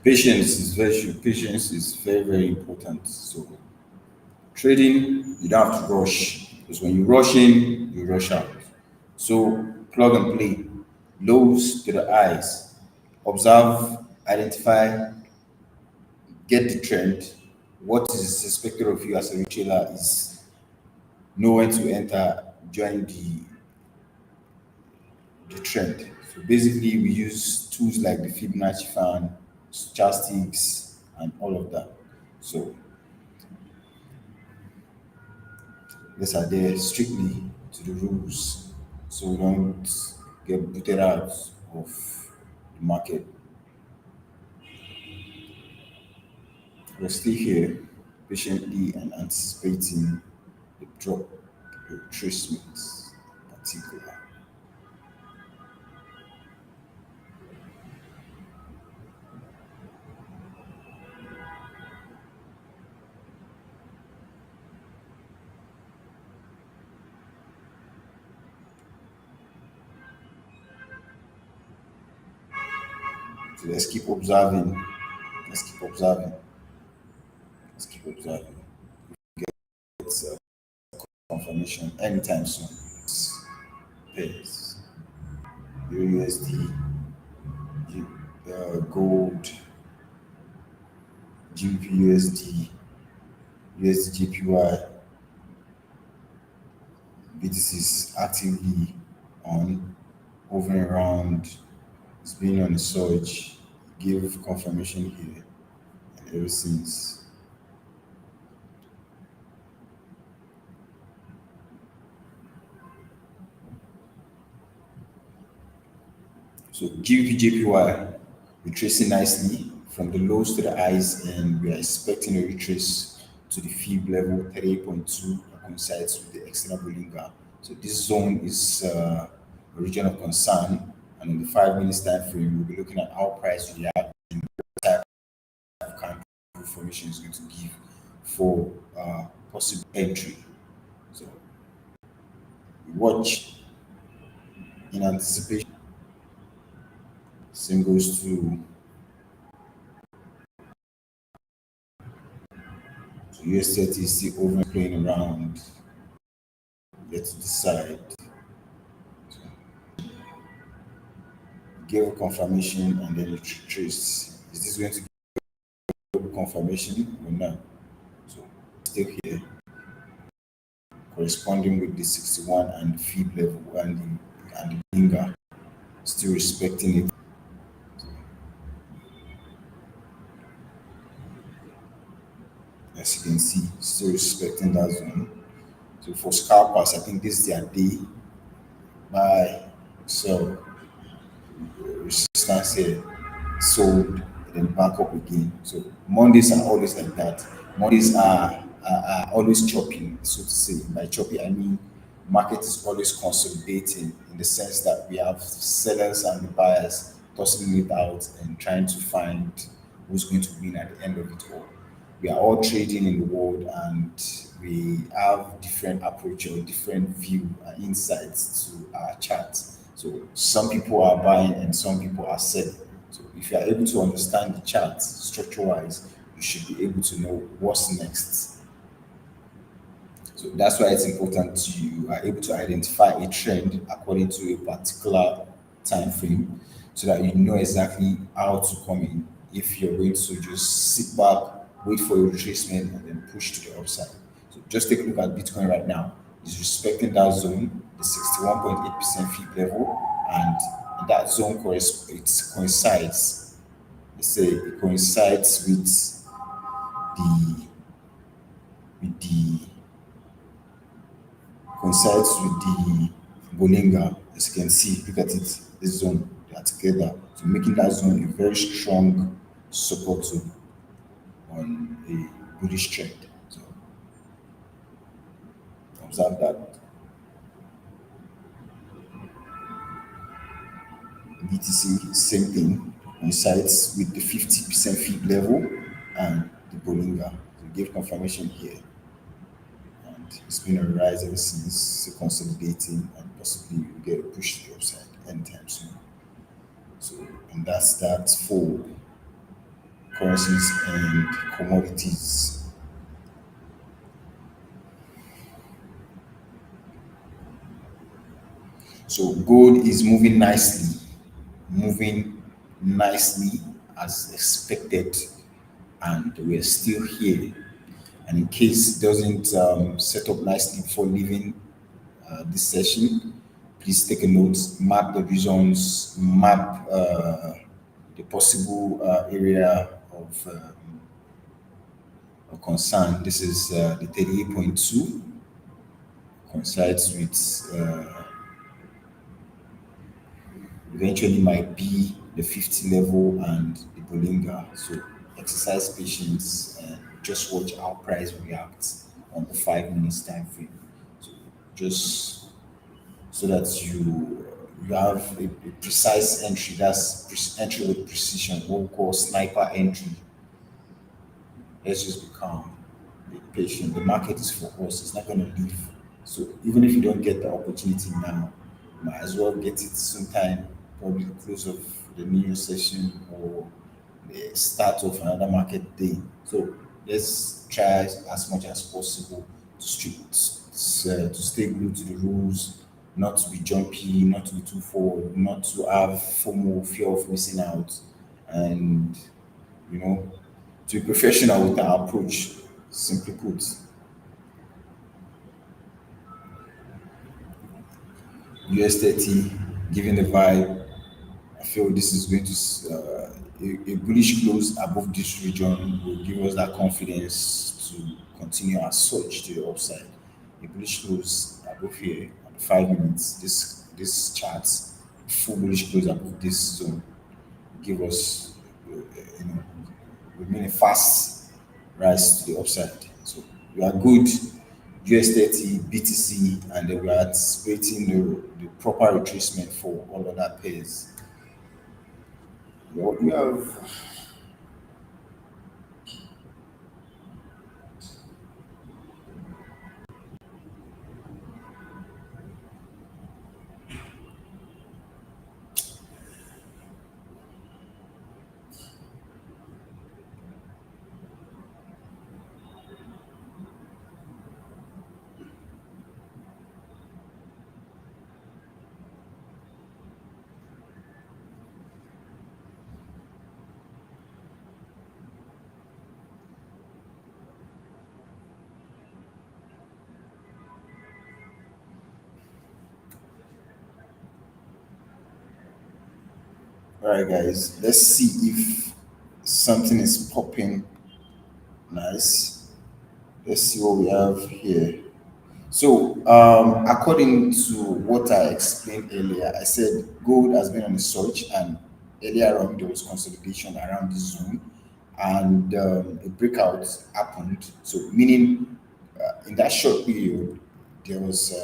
Patience is very, very important. So trading, you don't have to rush because when you rush in, you rush out. So plug and play, lows to the eyes, observe, identify, get the trend. What is expected of you as a retailer is know when to enter, join the trend. So basically, we use tools like the Fibonacci fan, stochastics, and all of that. So these are there strictly to the rules, so we don't get booted out of the market. We're still here, patiently and anticipating the drop, the retracements, in particular. So let's keep observing. Let's keep observing. Let's keep observing. It's confirmation anytime soon. Pairs, USD, gold, GBP USD JPY, BTC is actively on, hovering around, it's been on a surge, give confirmation here, and ever since. So GBP JPY retracing nicely from the lows to the highs, and we are expecting a retrace to the fib level 38.2 that coincides with the external bullion gap. So this zone is a region of concern, and in the 5 minutes time frame, we'll be looking at how price react, type of kind of information is going to give for possible entry. So we watch in anticipation. Same goes to US30 is still over playing around, yet to decide. Give a confirmation and then you trace. Is this going to give a confirmation or not? So still here, corresponding with the 61 and the feed level and the linger, still respecting it. As you can see, still respecting that zone. So for scalpers, I think this is their day. Buy, sell, resistance here, sold, and then back up again. So Mondays are always like that. Mondays are always chopping, so to say. By chopping, I mean market is always consolidating in the sense that we have sellers and the buyers tossing it out and trying to find who's going to win at the end of it all. We are all trading in the world, and we have different approach or different view and insights to our charts. So some people are buying and some people are selling. So if you are able to understand the charts structure wise, you should be able to know what's next. So that's why it's important you are able to identify a trend according to a particular time frame so that you know exactly how to come in. If you're going to just sit back, wait for a retracement and then push to the upside. So just take a look at Bitcoin right now. It's respecting that zone, the 61.8% fib level, and that zone it coincides. Let's say it coincides the with the coincides with the Bolinga. As you can see, look at it, this zone, they are together. So making that zone a very strong support zone on a bullish trend. So observe that. BTC, same thing, coincides with the 50% fib level and the Bolinga. So give confirmation here. And it's been a rise ever since, so consolidating, and possibly you get a push to the upside anytime soon. So, and that's that for currencies and commodities. So gold is moving nicely as expected, and we're still here. And in case it doesn't set up nicely before leaving this session, please take a note, map the visions, map the possible area of concern. This is the 38.2 coincides with eventually might be the 50 level and the Bolinga. So exercise patience and just watch how price reacts on the 5 minutes time frame. So just so that you have a precise entry. That's entry with precision. What we call sniper entry. Let's just be calm, be patient. The market is for us. It's not going to leave. So even if you don't get the opportunity now, you might as well get it sometime, probably the close of the new year session or the start of another market day. So let's try as much as possible to stay glued to the rules, not to be jumpy, not to be too forward, not to have FOMO, fear of missing out, and you know, to be professional with our approach. Simply put, US 30 giving the vibe. I feel this is going to a bullish close above this region will give us that confidence to continue our search to the upside. A bullish close above here at 5 minutes. This charts full bullish close above this zone give us you know remain a fast rise to the upside. So we are good. US 30, BTC, and then we are anticipating the proper retracement for all other pairs. What we have, all right, guys, let's see if something is popping nice. Let's see what we have here. So, according to what I explained earlier, I said gold has been on a surge, and earlier on there was consolidation around this zone, and a breakout happened. So, meaning in that short period, there was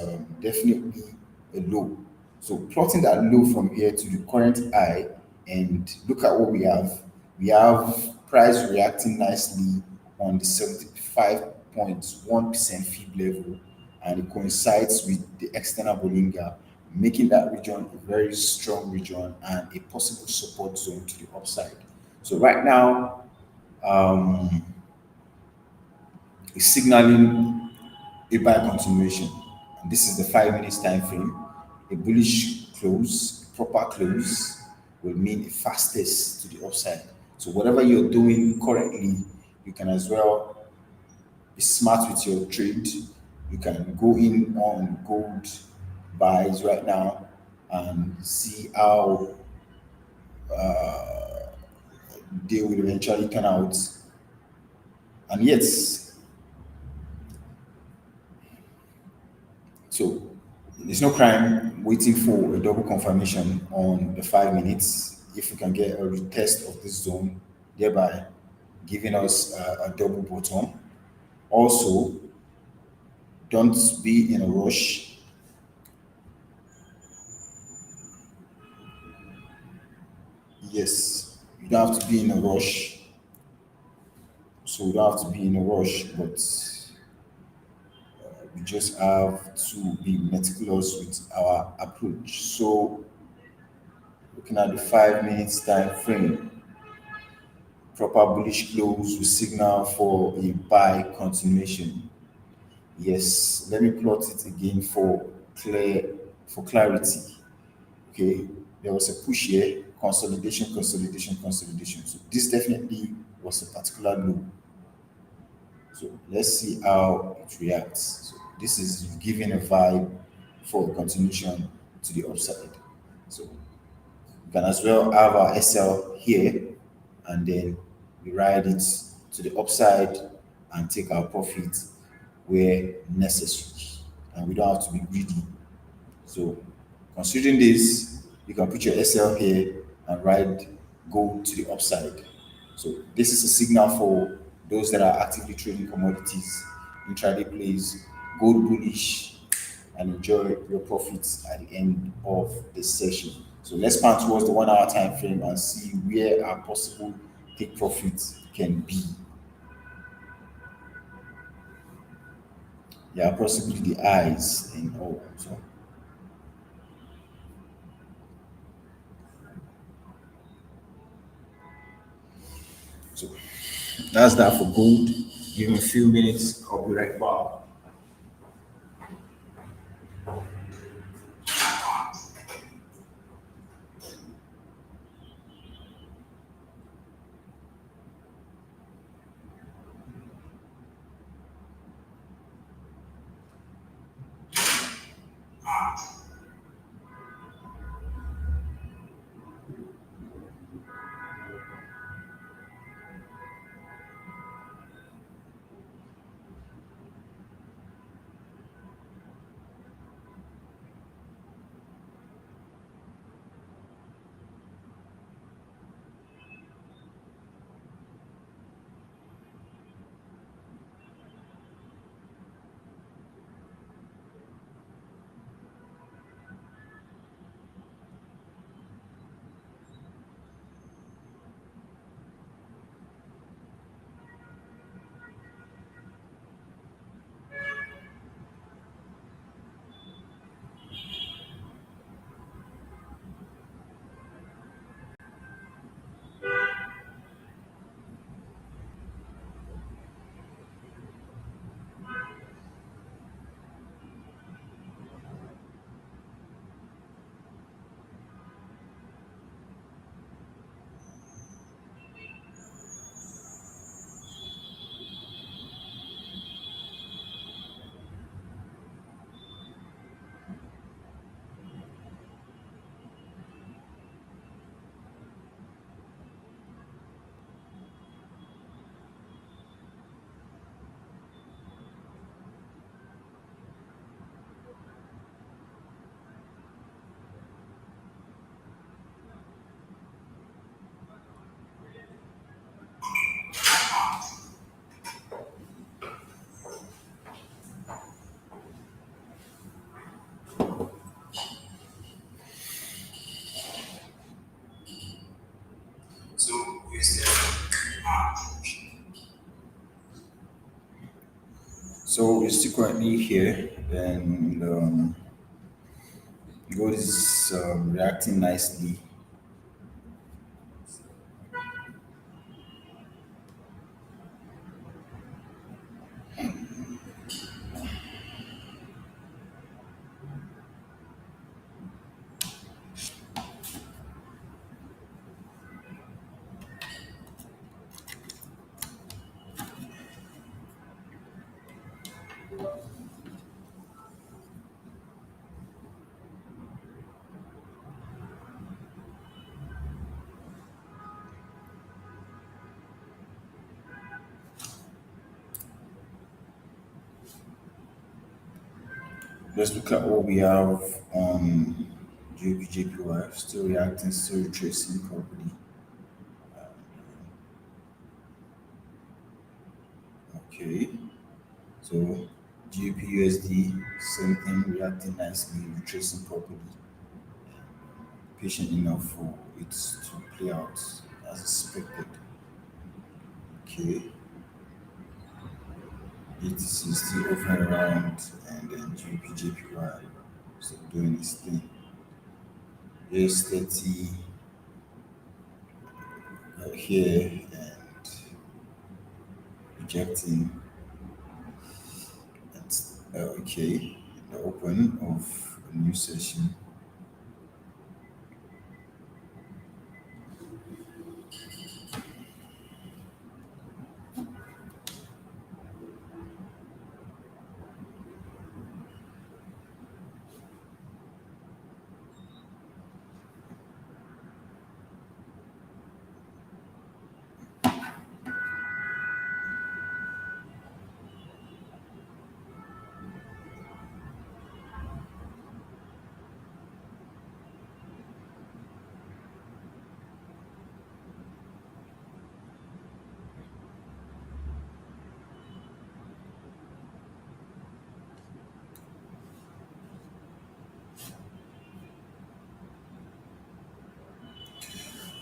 definitely a low. So, plotting that low from here to the current high, and look at what we have. We have price reacting nicely on the 75.1% fib level, and it coincides with the external Bollinger, making that region a very strong region and a possible support zone to the upside. So right now, um, it's signaling a buy continuation. And this is the 5 minutes time frame. A bullish close, a proper close, will mean a fastest to the upside. So whatever you're doing currently, you can as well be smart with your trade. You can go in on gold buys right now and see how they will eventually turn out. And yes, so there's no crime waiting for a double confirmation on the 5 minutes if we can get a retest of this zone, thereby giving us a double bottom. Also, don't be in a rush. Yes, you don't have to be in a rush. So we don't have to be in a rush, but we just have to be meticulous with our approach. So looking at the 5 minutes time frame, Proper bullish close will signal for a buy continuation. Yes, let me plot it again for clarity. Okay, there was a push here, consolidation, consolidation, consolidation. So this definitely was a particular low. So let's see how it reacts. So this is giving a vibe for continuation to the upside. So we can as well have our SL here and then we ride it to the upside and take our profit where necessary. And we don't have to be greedy. So considering this, you can put your SL here and ride gold to the upside. So this is a signal for those that are actively trading commodities, intraday plays, gold bullish, and enjoy your profits at the end of the session. So let's pan towards the 1 hour time frame and see where our possible take profits can be. Yeah, possibly the eyes and all. So that's that for gold. Give me a few minutes. I'll be right back. So we're still currently here, and gold is reacting nicely. Let's look at what we have on JPJPY. Still reacting, still retracing properly. Okay, so GBPUSD, same thing, reacting nicely, retracing properly. Patient enough for it to play out as expected. Okay, BTC is still offering around, and then GBPJPY still doing its thing. US 30 here, Rejecting. That's okay. The open of a new session.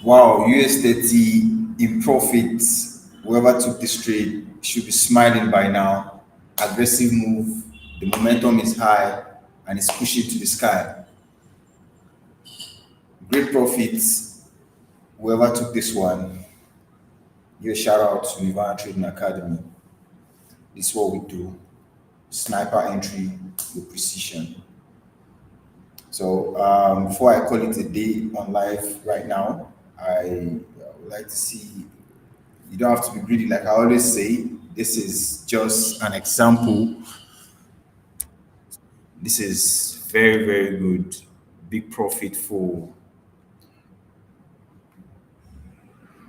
Wow, US 30 in profit. Whoever took this trade should be smiling by now. Aggressive move. The momentum is high and it's pushing to the sky. Great profits. Whoever took this one, give a shout out to Nirvana Trading Academy. This is what we do. Sniper entry with precision. So before I call it a day on live right now, I would like to see, you don't have to be greedy. Like I always say, this is just an example. This is very, very good. Big profit for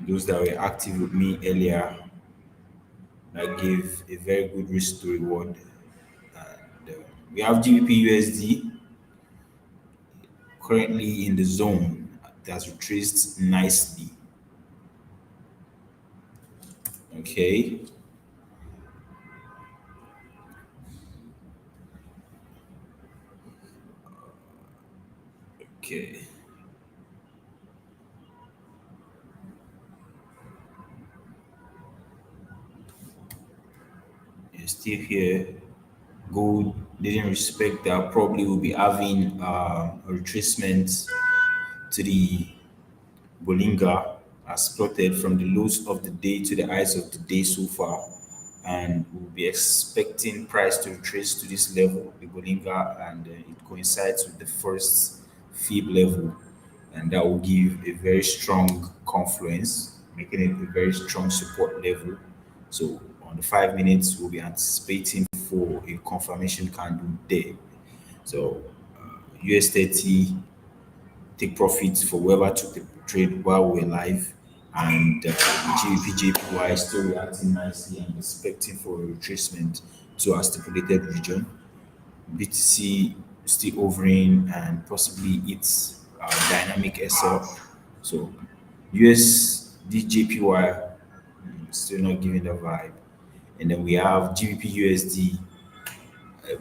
those that were active with me earlier. That gave a very good risk to reward. And, we have GBP USD currently in the zone that has retraced nicely. Okay, okay, it's still here. Gold didn't respect that. Probably will be having a retracement to the Bolinga as plotted from the lows of the day to the highs of the day so far. And we'll be expecting price to retrace to this level, the Bolinga, and it coincides with the first fib level. And that will give a very strong confluence, making it a very strong support level. So on the 5 minutes, we'll be anticipating for a confirmation candle there. So US 30 take profits for whoever took the trade while we're live. And GBP is still reacting nicely and expecting for a retracement to our stipulated region. BTC still hovering and possibly its dynamic SL. So USD JPY still not giving the vibe. And then we have GBP USD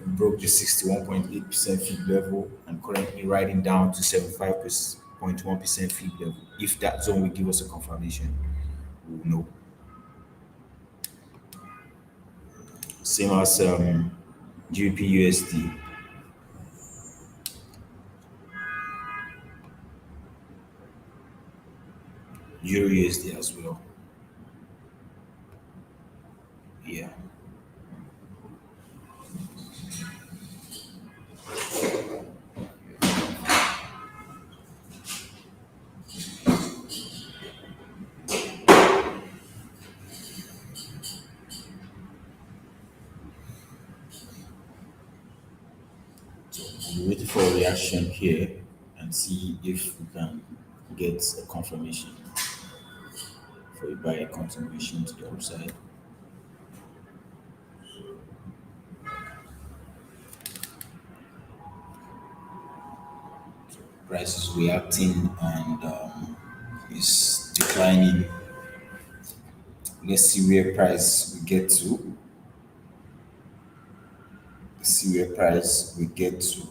broke the 61.8% feed level and currently riding down to 75.1% feed level. If that zone will give us a confirmation, we'll know. Same as GBP USD, Euro USD as well. Yeah. We're waiting for a reaction here and see if we can get a confirmation for a buy continuation to the upside. Price is reacting and is declining. Let's see where price we get to. See where price we get to.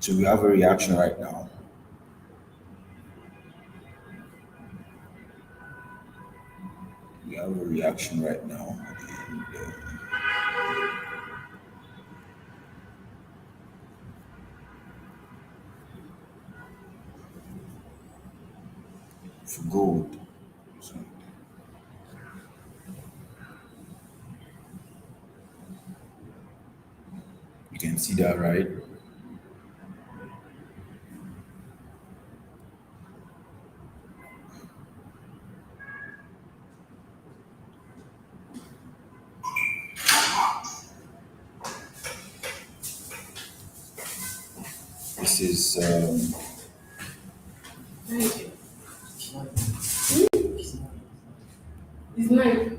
So we have a reaction right now. We have a reaction right now. And for gold, so you can see that, right? This is It's mine.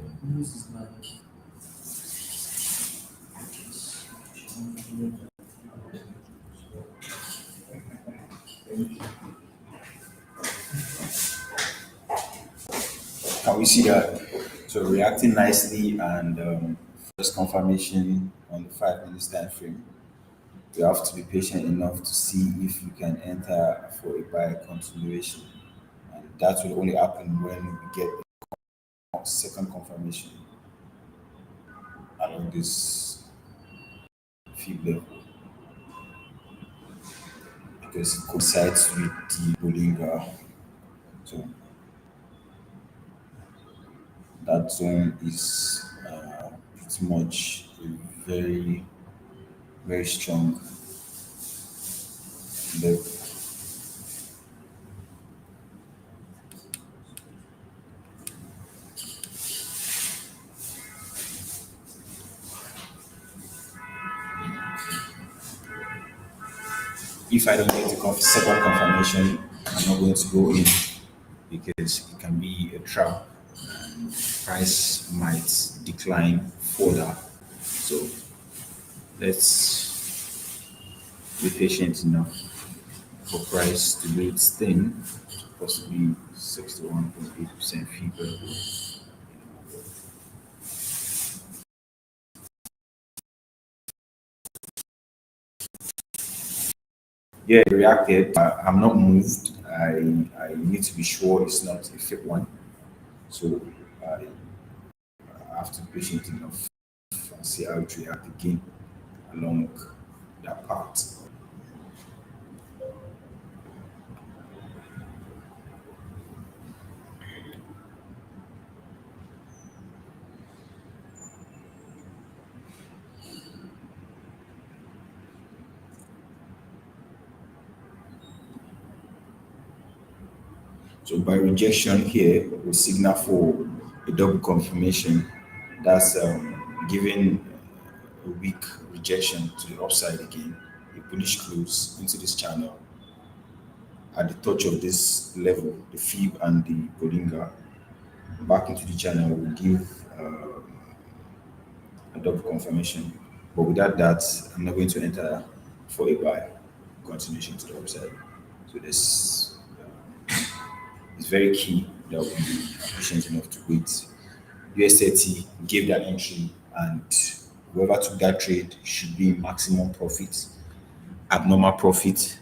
can we see that? So reacting nicely and first confirmation on the 5 minutes time frame. You have to be patient enough to see if you can enter for a buy continuation. And that will only happen when we get a second confirmation along this fib level because it coincides with the Bollinger. So that zone is pretty much a very, very strong level. If I don't get a second confirmation, I'm not going to go in because it can be a trap and price might decline further. So let's be patient enough for price to do its thing, possibly 61.8% fever. Yeah, it reacted. I'm not moved. I need to be sure it's not a fake one. So I have to be patient enough and see how it react again along that path. So by rejection here, we signal for a double confirmation. That's giving a weak rejection to the upside again, a bullish close into this channel at the touch of this level, the fib and the Bollinger back into the channel will give a double confirmation. But without that, I'm not going to enter for a buy continuation to the upside. So this is very key that we be patient enough to wait. US30 gave that entry, and whoever took that trade should be in maximum profit, abnormal profit.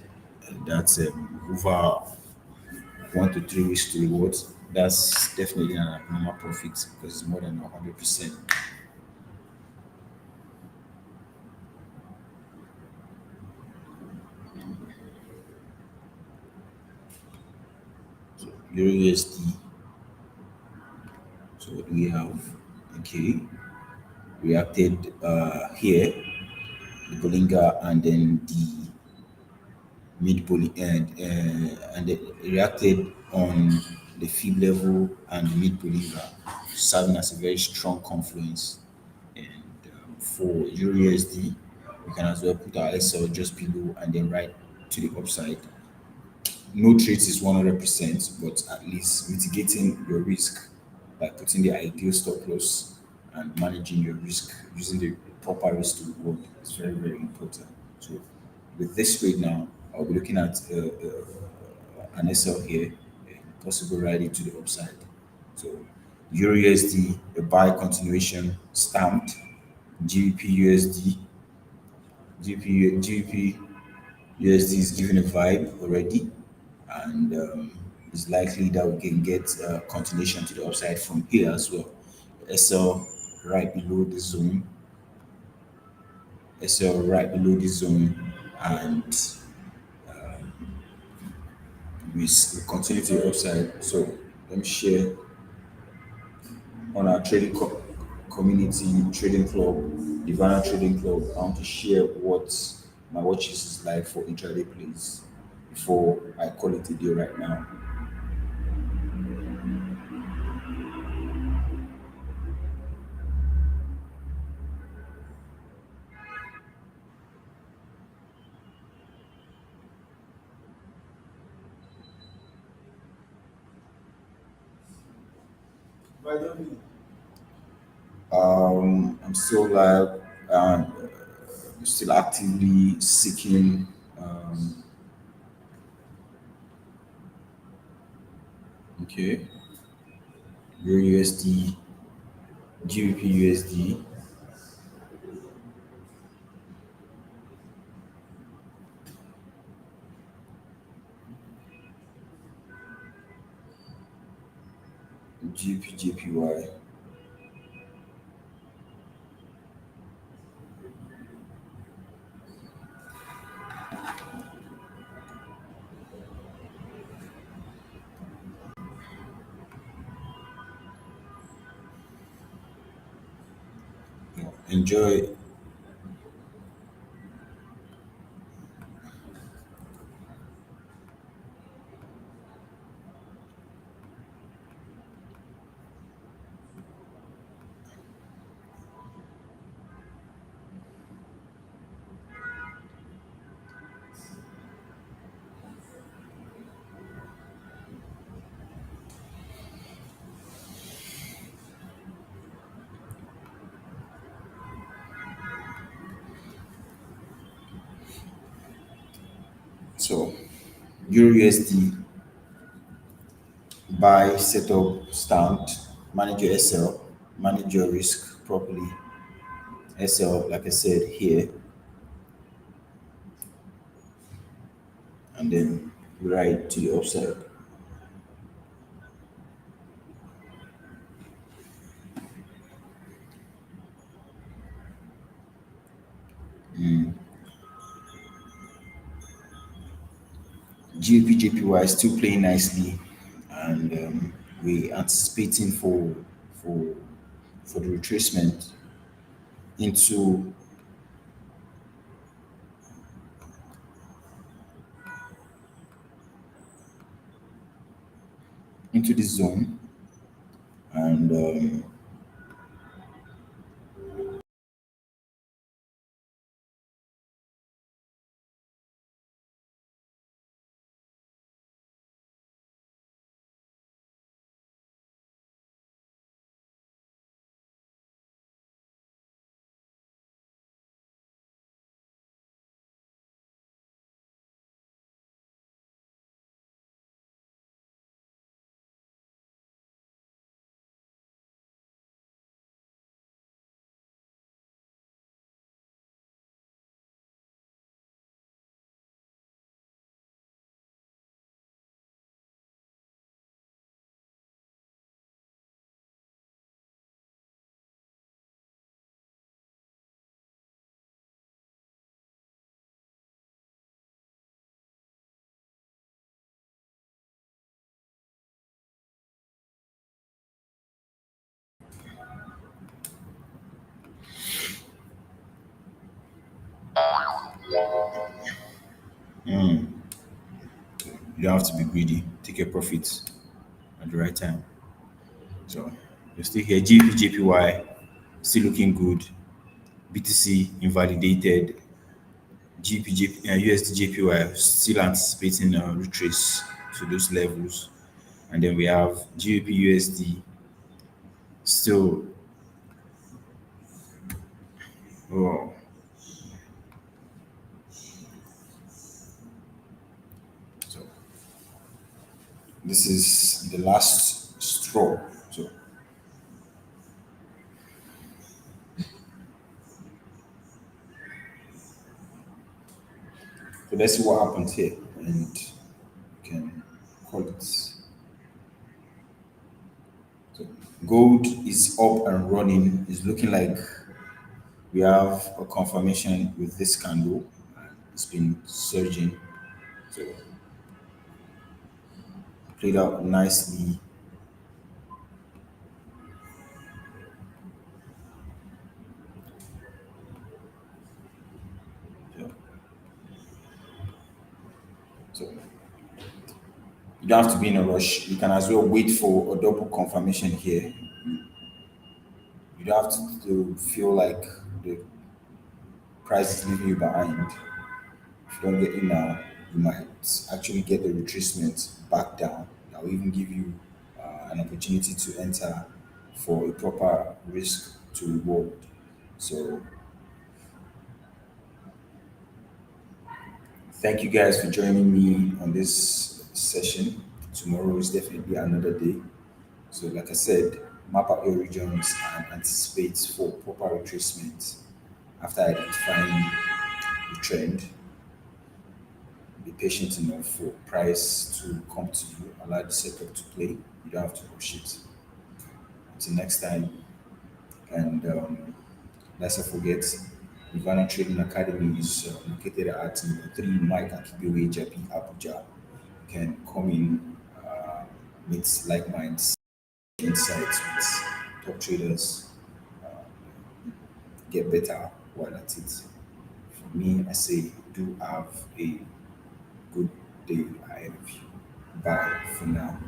That's over 1 to 3 weeks to rewards. That's definitely an abnormal profit because it's more than 100%. Euro USD. So what do we have? Okay, reacted here, the Bollinger, and then the mid poly and it reacted on the fib level and the mid Bollinger, serving as a very strong confluence. And for Euro USD, we can as well put our SL just below and then right to the upside. No trades is 100%, but at least mitigating your risk by putting the ideal stop loss and managing your risk using the proper risk to reward is very, very important. So, with this trade now, I'll be looking at an SL here, possible riding to the upside. So, Euro USD, a buy continuation stamped, GBP USD, GBP USD is giving a vibe already, and it's likely that we can get continuation to the upside from here as well. SL right below the zone, SL right below the zone, and we continue to the upside. So let me share on our community trading club, Divana Trading Club. I want to share what my watches is like for intraday plays before I call it a day right now. I'm still live and still actively seeking. Okay, Euro USD, GBP USD, GBP JPY. Enjoy. So Euro USD buy, setup, stamped, manage your SL, manage your risk properly. SL, like I said here, and then right to the upside. GBP JPY is still playing nicely, and we anticipating for for the retracement into into this zone, and you don't have to be greedy. Take your profits at the right time. So you're still here. GBP JPY still looking good. BTC invalidated. USD JPY still anticipating a retrace to those levels. And then we have GBP USD still. Oh, so this is the last straw. So So let's see what happens here, and we can call it. So gold is up and running. It's looking like we have a confirmation with this candle. It's been surging, so played out nicely. So, so you don't have to be in a rush. You can as well wait for a double confirmation here. You don't have to feel like the price is leaving you behind. If you don't get in now, you might actually get the retracement back down. That will even give you an opportunity to enter for a proper risk to reward. So, thank you guys for joining me on this session. Tomorrow is definitely another day. So, like I said, map out your regions and anticipate for proper retracement after identifying the trend. Be patient enough for price to come to you, allow the setup to play. You don't have to rush it. Until next time, and let's not forget, Ivana Trading Academy is located at number 3 Mike Akibewe Japi Abuja. You can come in, meet like minds, insights with top traders, get better while at it. For me, I say do have a good day ahead of you. Bye for now.